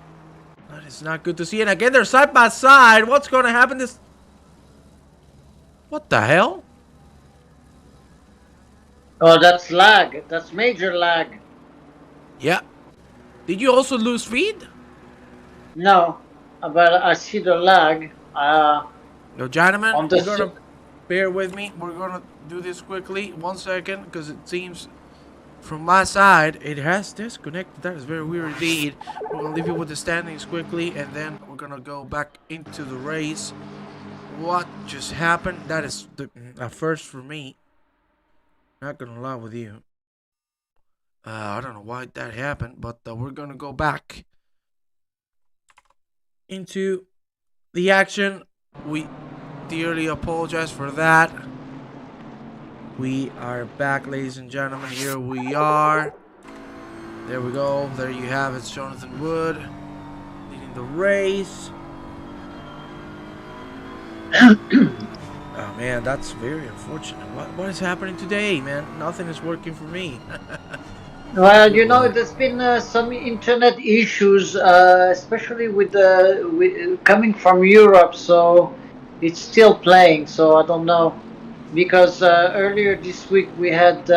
That is not good to see. And again, they're side by side. What's gonna happen this? What the hell? Oh, that's lag. That's major lag. Yeah. Did you also lose feed? No, but I see the lag. No, gentlemen, you're gonna bear with me. We're gonna do this quickly. 1 second, because it seems from my side it has disconnected. That is very weird indeed. We're gonna leave you with the standings quickly, and then we're gonna go back into the race. What just happened? That is a first for me. Not gonna lie with you. I don't know why that happened, but we're gonna go back into the action. We dearly apologize for that. We are back, ladies and gentlemen. Here we are. There we go. There you have it. It's Jonathan Wood leading the race. Oh man, that's very unfortunate. What is happening today, man? Nothing is working for me. Well, you know, there's been some internet issues, especially with coming from Europe. So it's still playing. So I don't know. because earlier this week we had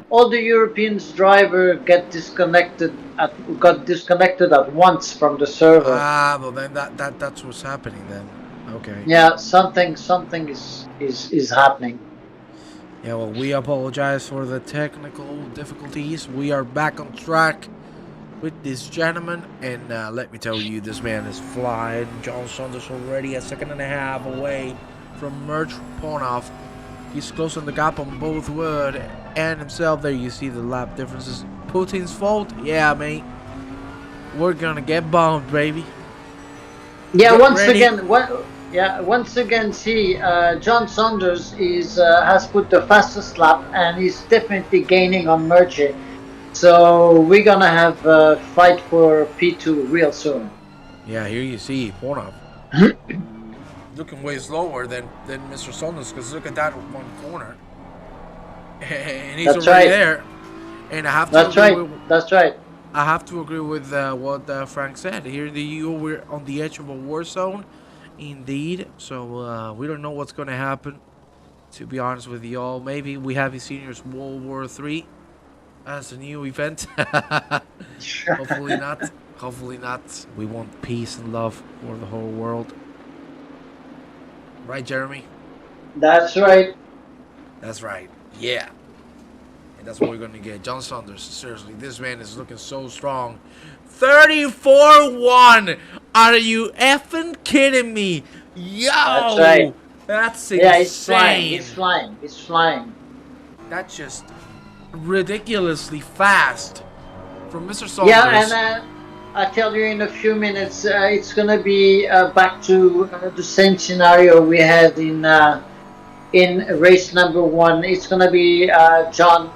all the Europeans driver got disconnected at once from the server. Ah, well then that's what's happening then. Okay. Yeah, something is happening. Yeah, well, we apologize for the technical difficulties. We are back on track with this gentleman, and let me tell you, this man is flying. John Saunders already a second and a half away from Merch Pornoff. He's closing the gap on both Wood and himself. There you see the lap differences. Putin's fault? Yeah, mate. We're gonna get bombed, baby. Yeah, Get once ready. again, once again, see, John Saunders has put the fastest lap, and he's definitely gaining on Murchie. So we're gonna have a fight for P2 real soon. Yeah, here you see Pornoff. Looking way slower than Mr. Saunders, because look at that one corner. And he's That's already right. there. And I have to That's agree right. with, That's right. I have to agree with what Frank said. Here we're on the edge of a war zone, indeed. So we don't know what's going to happen. To be honest with you all, maybe we have eSeniors World War III as a new event. Hopefully not. Hopefully not. We want peace and love for the whole world. Right, Jeremy? That's right. That's right. Yeah. And that's what we're going to get. John Saunders, seriously, this man is looking so strong. 34-1. Are you effing kidding me? Yo. That's right. That's insane. Yeah, he's flying. He's flying. He's flying. That's just ridiculously fast from Mr. Saunders. Yeah, and I tell you, in a few minutes, it's gonna be back to the same scenario we had in race number 1. It's gonna be John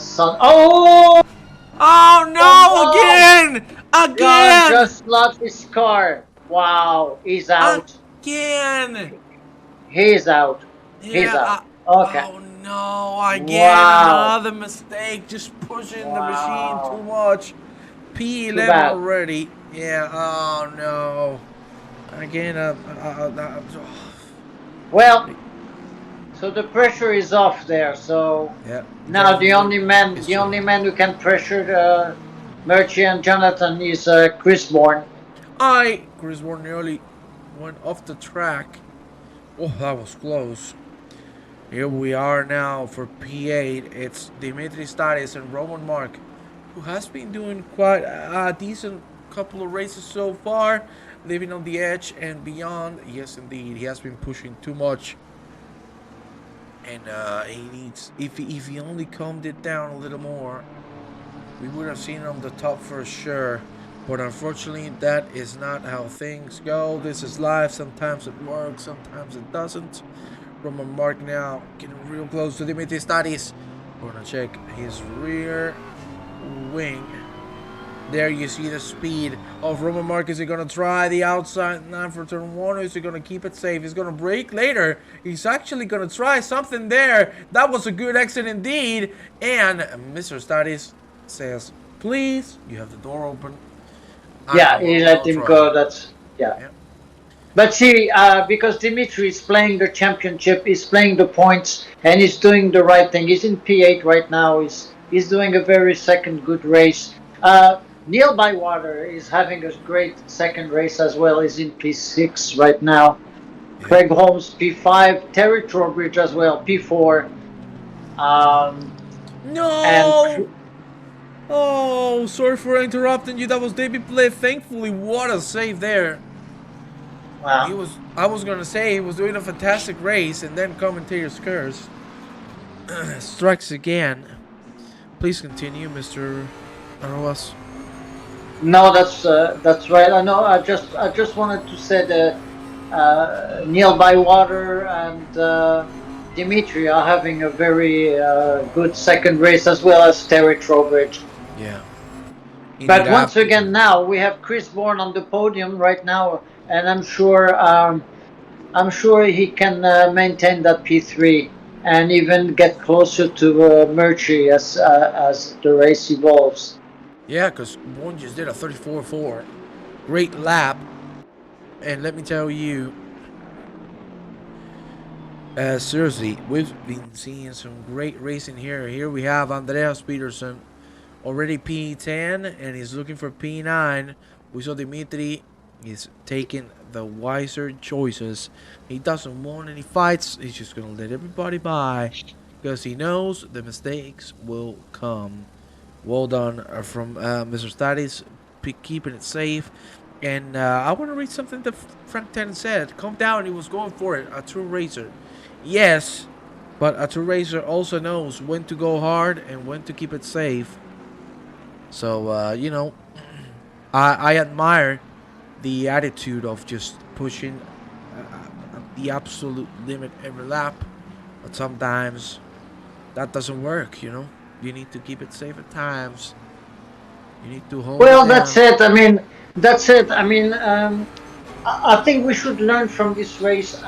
Son. Oh! Oh no! Again! John Again! just lost his car. Wow, he's out. Again! He's out. He's Yeah. out. Okay. Oh no! Again, Wow. another mistake. Just pushing the Wow. machine too much. P11 bad. already. Yeah. Oh no. Again. Well, so the pressure is off there. So Yeah. now the only man It's true. who can pressure Murchie and Jonathan is Chris Bourne. Chris Warren nearly went off the track. Oh, that was close. Here we are now for P8. It's Dimitri Staris and Roman Mark, who has been doing quite a decent couple of races so far, living on the edge and beyond. Yes, indeed, he has been pushing too much, and he needs. If he only calmed it down a little more, we would have seen him on the top for sure. But unfortunately, that is not how things go. This is life. Sometimes it works, sometimes it doesn't. Roman Mark now getting real close to Dimitri Statis. We're gonna check his rear wing. There you see the speed of Roman Mark. Is he gonna try the outside 9 for turn 1, or is he gonna keep it safe? He's gonna brake later. He's actually gonna try something there. That was a good exit indeed. And Mr. Statis says, please, you have the door open. Yeah, he let him go. That's yeah. Yeah. But see, because Dimitri is playing the championship, he's playing the points, and he's doing the right thing. He's in P8 right now. He's doing a very second good race. Neil Bywater is having a great second race as well. He's in P6 right now. Yeah. Craig Holmes P5. Terry Trowbridge as well P4. No! And Oh, sorry for interrupting you. That was David Play. Thankfully, what a save there. wow. I was gonna say he was doing a fantastic race, and then commentator's curse strikes again. Please continue, Mr. Aroas. No, that's right. I know. I just wanted to say that Neil Bywater and Dimitri are having a very good second race, as well as Terry Trowbridge. Yeah. But once again, now we have Chris Bourne on the podium right now, and I'm sure he can maintain that P3 and even get closer to Murchie as the race evolves. Yeah, because Bourne just did a 34.4. Great lap. And let me tell you, Seriously, we've been seeing some great racing here. Here we have Andreas Peterson, already P10, and he's looking for P9. We saw Dimitri is taking the wiser choices. He doesn't want any fights. He's just going to let everybody by because he knows the mistakes will come. Well done from Mr. Statis, keeping it safe. And I want to read something that Frank Ten said. Calm down, he was going for it. A true racer. Yes, but a true racer also knows when to go hard and when to keep it safe. So, you know, I admire the attitude of just pushing the absolute limit every lap. But sometimes that doesn't work, you know. You need to keep it safe at times. You need to hold Well, it down. that's it. I mean, that's it. I mean, I think we should learn from this race.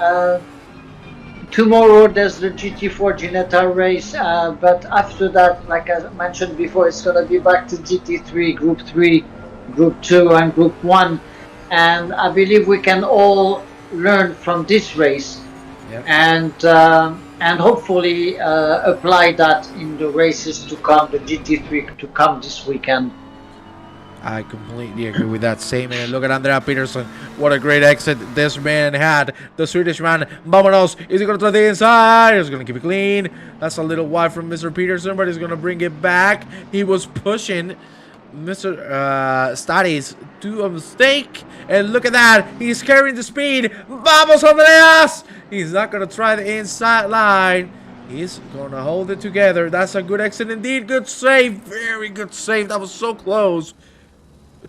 Tomorrow there's the GT4 Ginetta race, but after that, like I mentioned before, it's going to be back to GT3, Group 3, Group 2, and Group 1. And I believe we can all learn from this race, Yep. and hopefully apply that in the races to come, the GT3 to come this weekend. I completely agree with that statement. And look at Andrea Peterson. What a great exit this man had. The Swedish man. Vamonos. Is he going to try the inside? He's going to keep it clean. That's a little wide from Mr. Peterson, but he's going to bring it back. He was pushing Mr. Statis to a mistake. And look at that. He's carrying the speed. Vamos, Andreas. He's not going to try the inside line. He's going to hold it together. That's a good exit indeed. Good save. Very good save. That was so close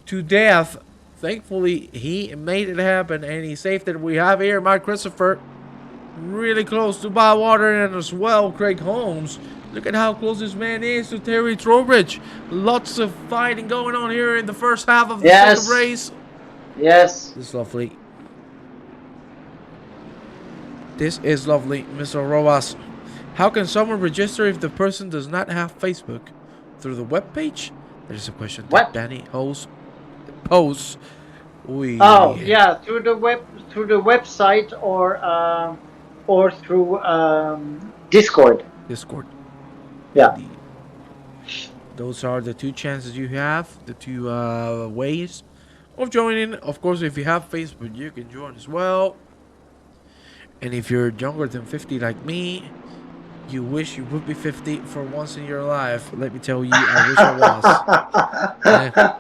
to death. Thankfully, he made it happen, and he saved it. We have here Mark Christopher really close to Bywater, and as well Craig Holmes. Look at how close this man is to Terry Trowbridge. Lots of fighting going on here in the first half of the second race. Yes. This is lovely. This is lovely, Mr. Roas. How can someone register if the person does not have Facebook? Through the webpage? There's a question that Danny Hose posts. Oh yeah, through the website or through Discord. Discord. Yeah. Those are the two chances you have, the two ways of joining. Of course, if you have Facebook, you can join as well. And if you're younger than 50 like me, you wish you would be 50 for once in your life. Let me tell you, I wish I was.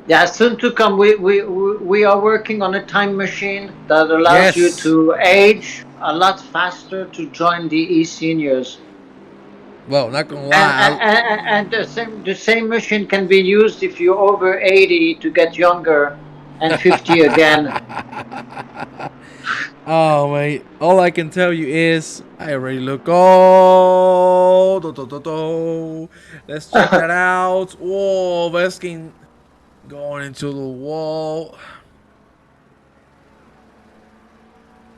Yeah, soon to come. We are working on a time machine that allows you to age a lot faster to join the eSeniors. Well, not gonna lie. And the same machine can be used if you're over 80 to get younger, and 50 again. Oh mate, all I can tell you is I already look old. Let's check that out. Oh, Veskin going into the wall.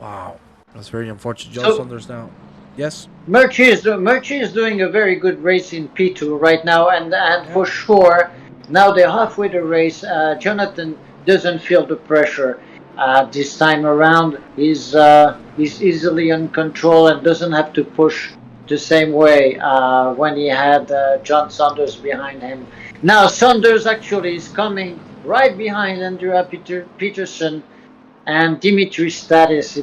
Wow, that's very unfortunate. John Saunders now. Yes. Murchie is doing a very good race in P2 right now, and for sure now they're halfway the race. Jonathan doesn't feel the pressure this time around. He's easily in control and doesn't have to push the same way when he had John Saunders behind him. Now Saunders actually is coming right behind Andrea Peterson and Dimitri Statis.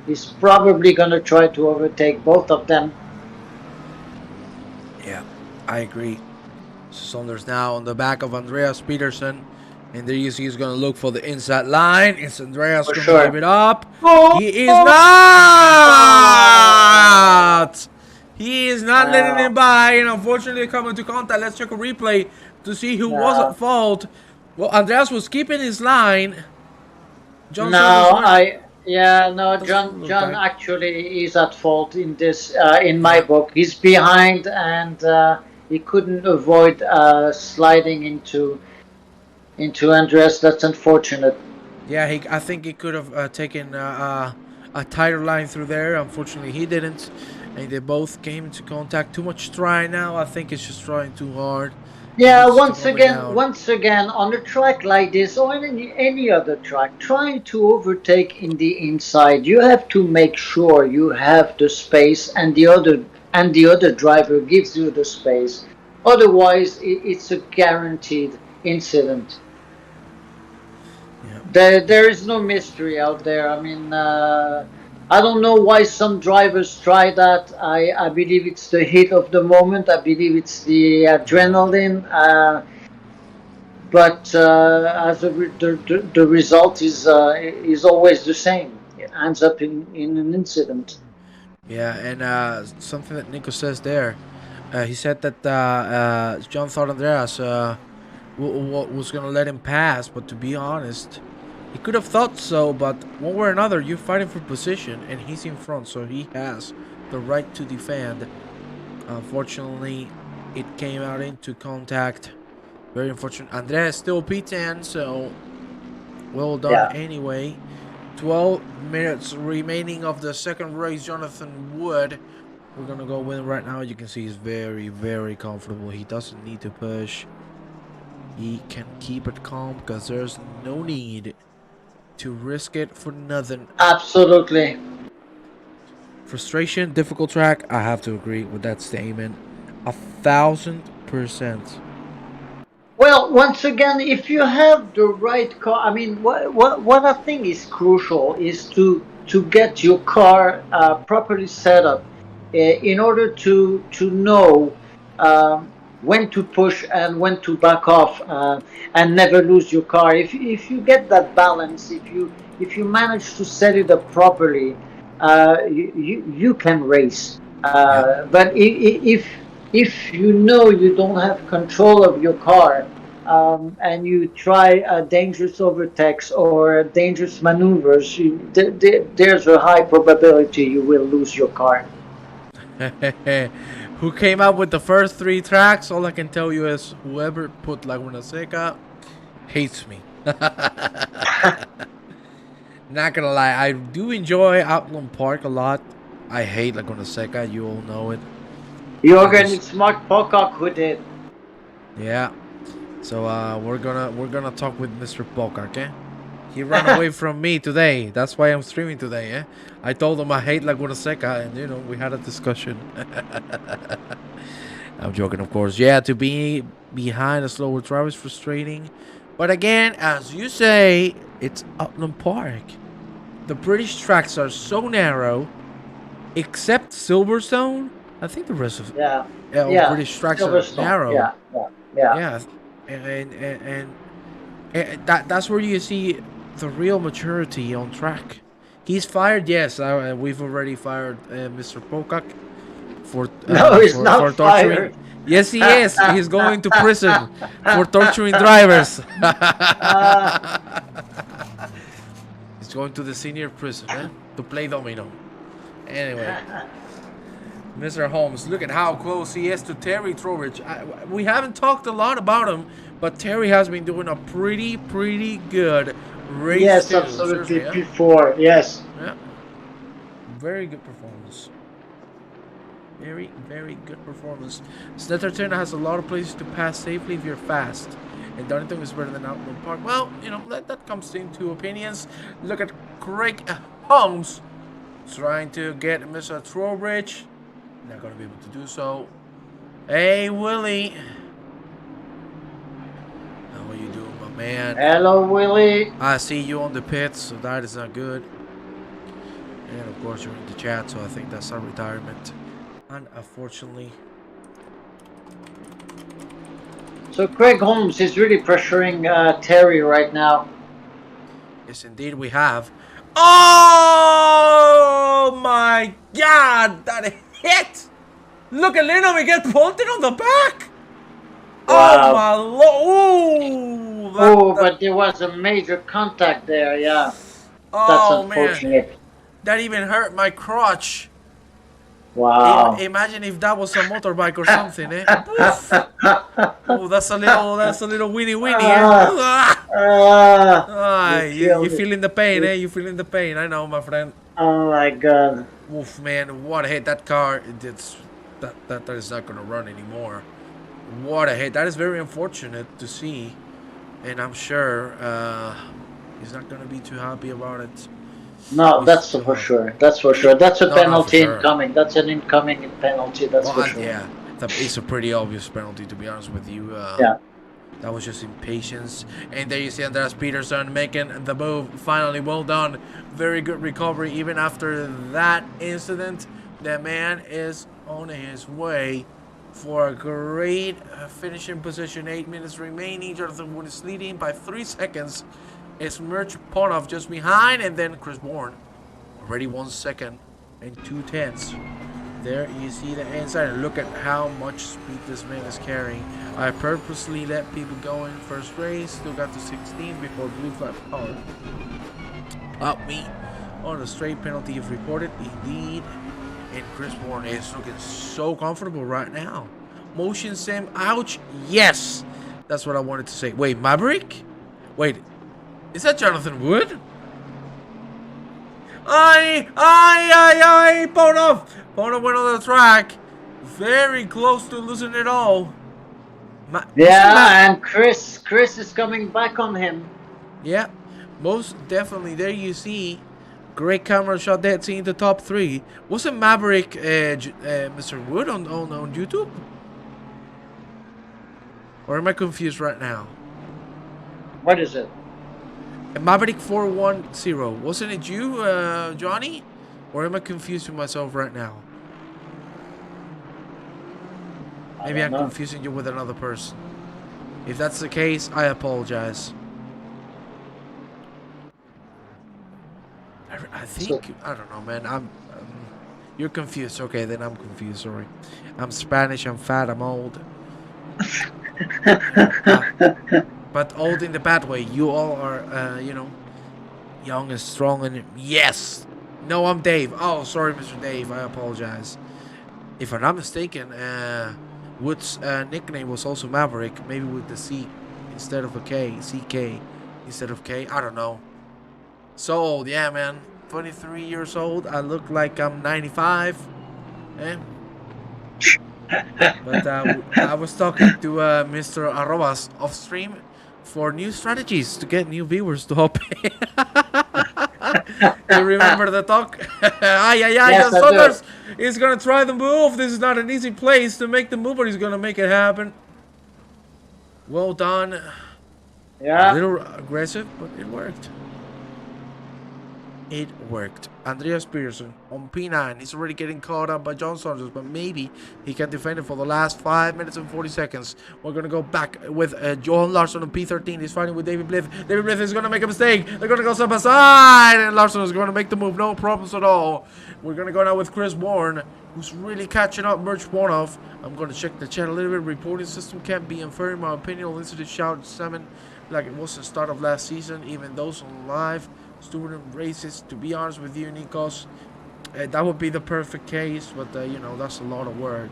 He's probably going to try to overtake both of them. Yeah, I agree. Saunders now on the back of Andreas Peterson. And there you see he's going to look for the inside line. It's Andreas going to give it up. He is not! He is not letting it by. And unfortunately coming into contact. Let's check a replay to see who was at fault. Well, Andreas was keeping his line. John actually is at fault in this. In my book, he's behind and he couldn't avoid sliding into Andreas. That's unfortunate. Yeah, I think he could have taken a tighter line through there. Unfortunately, he didn't. And they both came into contact. Too much try now. I think it's just trying too hard. Yeah, needs to slow it down. once again, on a track like this or any other track, trying to overtake in the inside, you have to make sure you have the space, and the other driver gives you the space. Otherwise, it's a guaranteed incident. Yeah. There is no mystery out there. I mean, I don't know why some drivers try that. I believe it's the heat of the moment. I believe it's the adrenaline. But as the result is always the same. It ends up in an incident. Yeah, and something that Nico says there, he said that John thought Andreas was gonna let him pass, but to be honest, he could have thought so. But one way or another, you're fighting for position, and he's in front, so he has the right to defend. Unfortunately, it came out into contact. Very unfortunate. Andreas still P10, so well done Yeah. anyway. 12 minutes remaining of the second race. Jonathan Wood, we're gonna go win right now. You can see he's very, very comfortable. He doesn't need to push. He can keep it calm because there's no need to risk it for nothing. Absolutely. Frustration, difficult track. I have to agree with that statement. 1,000%. Well, once again, if you have the right car, I mean, what I think is crucial is to get your car properly set up in order to know when to push and when to back off and never lose your car. If you get that balance, if you manage to set it up properly, you can race. But if you know you don't have control of your car and you try dangerous overtakes or dangerous maneuvers, there's a high probability you will lose your car. Who came up with the first 3 tracks? All I can tell you is whoever put Laguna Seca hates me. Not gonna lie, I do enjoy Outlon Park a lot. I hate Laguna Seca, you all know it. Jorgen, it's Mark Pocock who did. Yeah. So we're gonna talk with Mr. Pocock, okay? He ran away from me today. That's why I'm streaming today, eh? I told him I hate Laguna Seca, and you know, we had a discussion. I'm joking, of course. Yeah, to be behind a slower driver is frustrating. But again, as you say, it's Outlon Park. The British tracks are so narrow, except Silverstone. I think the rest of British tracks are narrow. Yeah, and that's where you see the real maturity on track. He's fired, yes. We've already fired Mr. Pocock for no, he's not for torturing. fired. Yes, he is. He's going to prison for torturing drivers. He's going to the senior prison to play domino. Anyway, Mr. Holmes, look at how close he is to Terry Trowbridge. We haven't talked a lot about him, but Terry has been doing a pretty good race. Yes, too. absolutely. Seriously, Before, yes. Yeah. Very good performance. Very good performance. Snetterton has a lot of places to pass safely if you're fast. And Donington is better than Outlon Park. Well, you know, that comes into opinions. Look at Craig Holmes trying to get Mr. Trowbridge. Not going to be able to do so. Hey, Willie. How are you doing, my man? Hello, Willie. I see you on the pits, so that is not good. And of course, you're in the chat, so I think that's our retirement. And unfortunately. So Craig Holmes is really pressuring Terry right now. Yes, indeed, we have. Oh my God! That hit! Look at Leno, we get punted on the back! Wow. Oh my lord! But there was a major contact there, yeah. Oh, that's unfortunate. Man. That even hurt my crotch. Wow. Imagine if that was a motorbike or something, eh? Oh, that's a little winny, eh? You feeling the pain, eh? You feeling the pain? I know, my friend. Oh my God. Oof, man, what a hit! That car, that is not gonna run anymore. What a hit. That is very unfortunate to see. And I'm sure he's not going to be too happy about it. No, that's for sure. That's for sure. That's a No, penalty for sure. incoming. That's an incoming penalty. That's for sure. Yeah, it's a pretty obvious penalty, to be honest with you. Yeah. That was just impatience. And there you see Andreas Peterson making the move. Finally, well done. Very good recovery. Even after that incident, the man is on his way for a great finishing position. 8 minutes remaining. Jonathan Wood is leading by 3 seconds. It's Merch Ponov just behind. And then Chris Bourne already 1 second and 2/10. There you see the inside, and look at how much speed this man is carrying. I purposely let people go in first race, still got to 16th before blue flag power. Up me on a straight penalty if reported, indeed. And Chris Bourne is looking so comfortable right now. Motion sim, ouch, yes! That's what I wanted to say. Wait, Maverick? Wait, is that Jonathan Wood? Ponov! Ponov went on the track. Very close to losing it all. Yeah, and Chris is coming back on him. Yeah, most definitely. There you see. Great camera shot there, seeing the top 3. Wasn't Maverick Mr. Wood on YouTube? Or am I confused right now? What is it? Maverick 410. Wasn't it you, Johnny? Or am I confusing myself right now? Maybe I'm confusing you with another person. If that's the case, I apologize. I think, I don't know, man. You're confused. Okay, then I'm confused. Sorry. I'm Spanish. I'm fat. I'm old. But old in the bad way. You all are, young and strong and yes. No, I'm Dave. Oh, sorry, Mr. Dave. I apologize. If I'm not mistaken, Wood's nickname was also Maverick. Maybe with the C instead of a K. CK instead of K. I don't know. So old, yeah, man. 23 years old. I look like I'm 95. Eh? But I was talking to Mr. Arrobas off stream for new strategies to get new viewers to hop in. You remember the talk? Yes, Saunders is gonna try the move. This is not an easy place to make the move, but he's gonna make it happen. Well done. Yeah. A little aggressive, but it worked. It worked. Andreas Peterson on P9. He's already getting caught up by John Saunders, but maybe he can defend it for the last 5 minutes and 40 seconds. We're going to go back with Johan Larson on P13. He's fighting with David Bliff. David Bliff is going to make a mistake. They're going to go side by side, and Larson is going to make the move. No problems at all. We're going to go now with Chris Bourne, who's really catching up Merch Bourne. I'm going to check the chat a little bit. Reporting system can't be inferred. My opinion will listen to shout 7 like it was the start of last season, even those on live student races. To be honest with you, Nikos, that would be the perfect case, but that's a lot of work,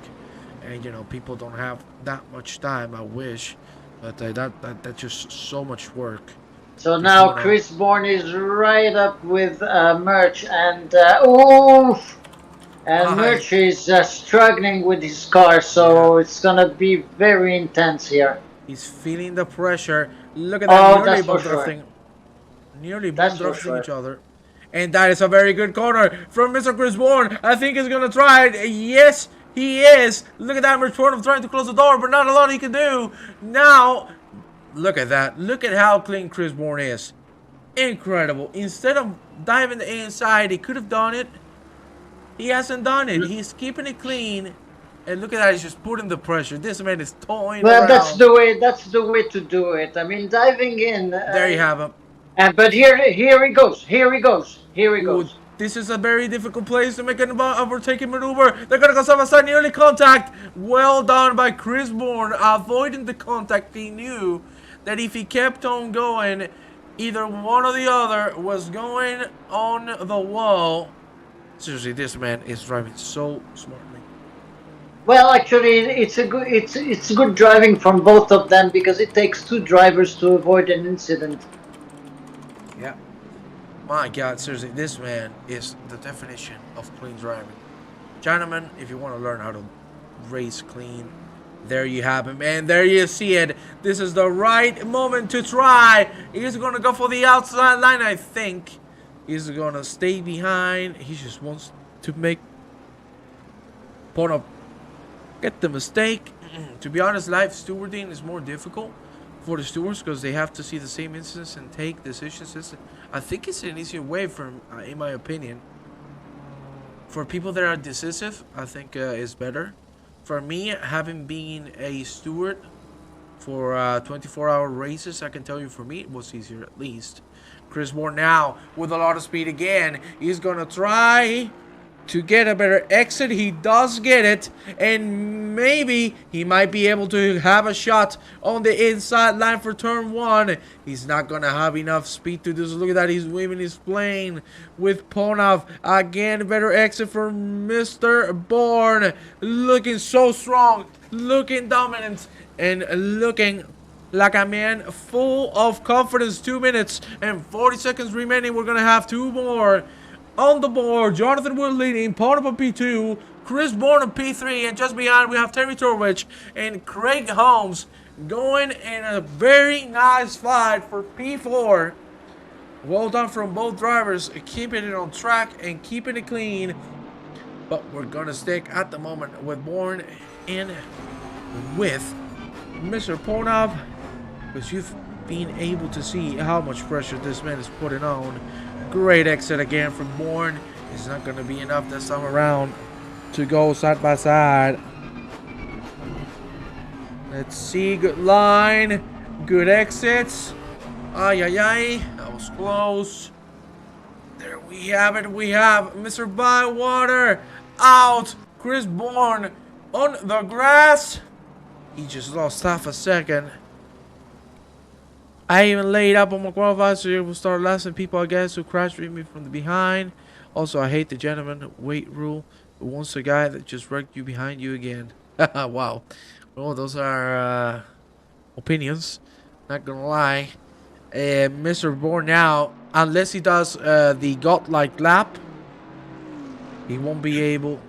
and people don't have that much time. I wish, but that's just so much work. So now Chris Bourne is right up with Merch, and oof, and Merch is struggling with his car, so it's gonna be very intense here. He's feeling the pressure. Look at that, nearly bomb drifting. Nearly bomb drifting each other. And that is a very good corner from Mr. Chris Bourne. I think he's going to try it. Yes, he is. Look at that, Merch Bourne trying to close the door, but not a lot he can do. Now, look at that. Look at how clean Chris Bourne is. Incredible. Instead of diving the inside, he could have done it. He hasn't done it. He's keeping it clean. And look at that, he's just putting the pressure. This man is toying around. That's the way to do it. I mean, diving in. There you have him. But here he goes. Ooh, this is a very difficult place to make an overtaking maneuver. They're gonna go side by side, nearly contact. Well done by Chris Bourne, avoiding the contact. He knew that if he kept on going, either one or the other was going on the wall. Seriously, this man is driving so smartly. Well, actually, it's good driving from both of them, because it takes 2 drivers to avoid an incident. Yeah. My God, seriously, this man is the definition of clean driving. Gentlemen, if you want to learn how to race clean, There you have him, and there you see it. This is the right moment to try. He's going to go for the outside line, I think. He's going to stay behind. He just wants to make Ponov get the mistake. To be honest, live stewarding is more difficult for the stewards because they have to see the same instance and take decisions. I think it's an easier way, in my opinion. For people that are decisive, I think is better. For me, having been a steward for 24-hour races, I can tell you for me it was easier at least. Chris Moore now with a lot of speed again. He's going to try to get a better exit. He does get it, and maybe he might be able to have a shot on the inside line for turn 1. He's not gonna have enough speed to do so. Look at that, he's weaving his plane with Ponov. Again, better exit for Mr. Bourne, looking so strong, looking dominant, and looking like a man full of confidence. 2 minutes and 40 seconds remaining. We're gonna have 2 more on the board. Jonathan Wood leading, Ponov on P2, Chris Bourne on P3, and just behind we have Terry Torwich and Craig Holmes going in a very nice fight for P4. Well done from both drivers, keeping it on track and keeping it clean. But we're gonna stick at the moment with Bourne and with Mr. Ponov, because you've been able to see how much pressure this man is putting on. Great exit again from Bourne. It's not going to be enough this time around to go side by side. Let's see. Good line. Good exits. Ay, ay, ay. That was close. There we have it. We have Mr. Bywater out. Chris Bourne on the grass. He just lost half a second. I even laid up on my qualifier, so it will start lasting people, I guess, who crash me from the behind. Also, I hate the gentleman weight rule. Who wants a guy that just wrecked you behind you again? Wow. Well, those are opinions. Not gonna lie. Mr. Bourne now, unless he does the godlike lap, he won't be able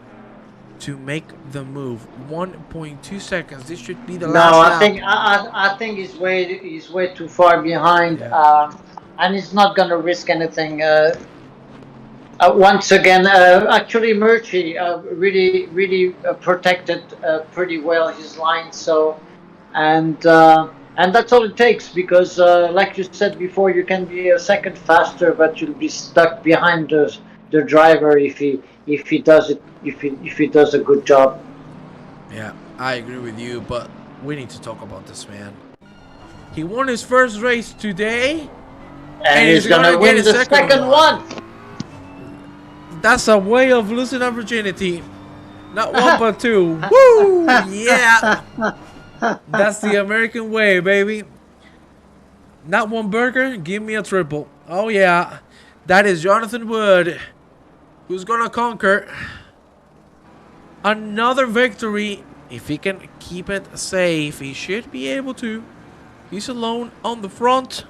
to make the move. 1.2 seconds. This should be the last lap. I think he's way too far behind, Yeah. and he's not gonna risk anything. Once again, actually, Murchie really protected pretty well his line. So, and that's all it takes, because, like you said before, you can be a second faster, but you'll be stuck behind the driver if he does a good job. Yeah, I agree with you, but we need to talk about this man. He won his first race today, And he's gonna win the second one. That's a way of losing a virginity. Not one, but 2. Woo! Yeah! That's the American way, baby. Not one burger, give me a triple. Oh, yeah. That is Jonathan Wood, who's gonna conquer another victory. If he can keep it safe, he should be able to. He's alone on the front,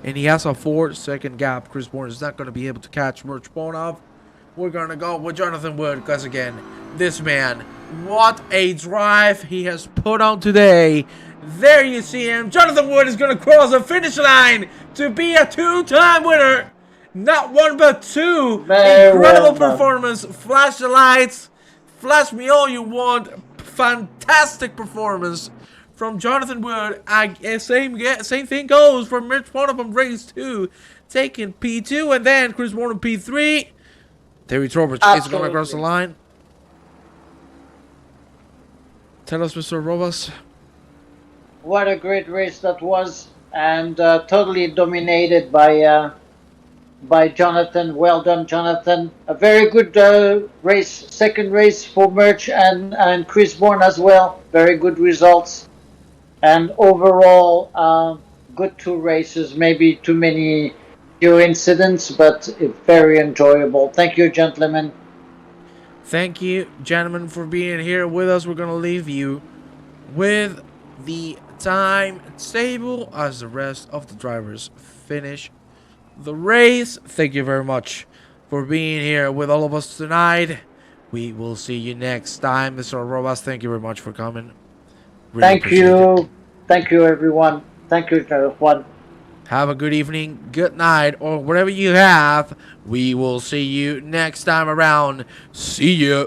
and he has a 4-second gap. Chris Bourne is not going to be able to catch Merch Ponov. We're going to go with Jonathan Wood, because again, this man, what a drive he has put on today. There you see him. Jonathan Wood is going to cross the finish line to be a 2-time winner. Not 1, but 2. Incredible performance. Flash the lights. Flash me all you want. Fantastic performance from Jonathan Wood. Same thing goes for Mitch Ponov on race 2, taking P2, and then Chris Bourne on P3. Terry Torwich is going across the line. Tell us, Mr. Robas. What a great race that was, and totally dominated by Jonathan. Well done, Jonathan. A very good race, second race for Merch and Chris Bourne as well. Very good results. And overall, good 2 races. Maybe too many few incidents, but very enjoyable. Thank you, gentlemen. Thank you, gentlemen, for being here with us. We're going to leave you with the time table as the rest of the drivers finish the race. Thank you very much for being here with all of us tonight. We will see you next time. Mr. Rojas, thank you very much for coming. Really Thank appreciate it. you. Thank you, everyone. Thank you, Juan. Have a good evening, good night, or whatever you have. We will see you next time around. See ya.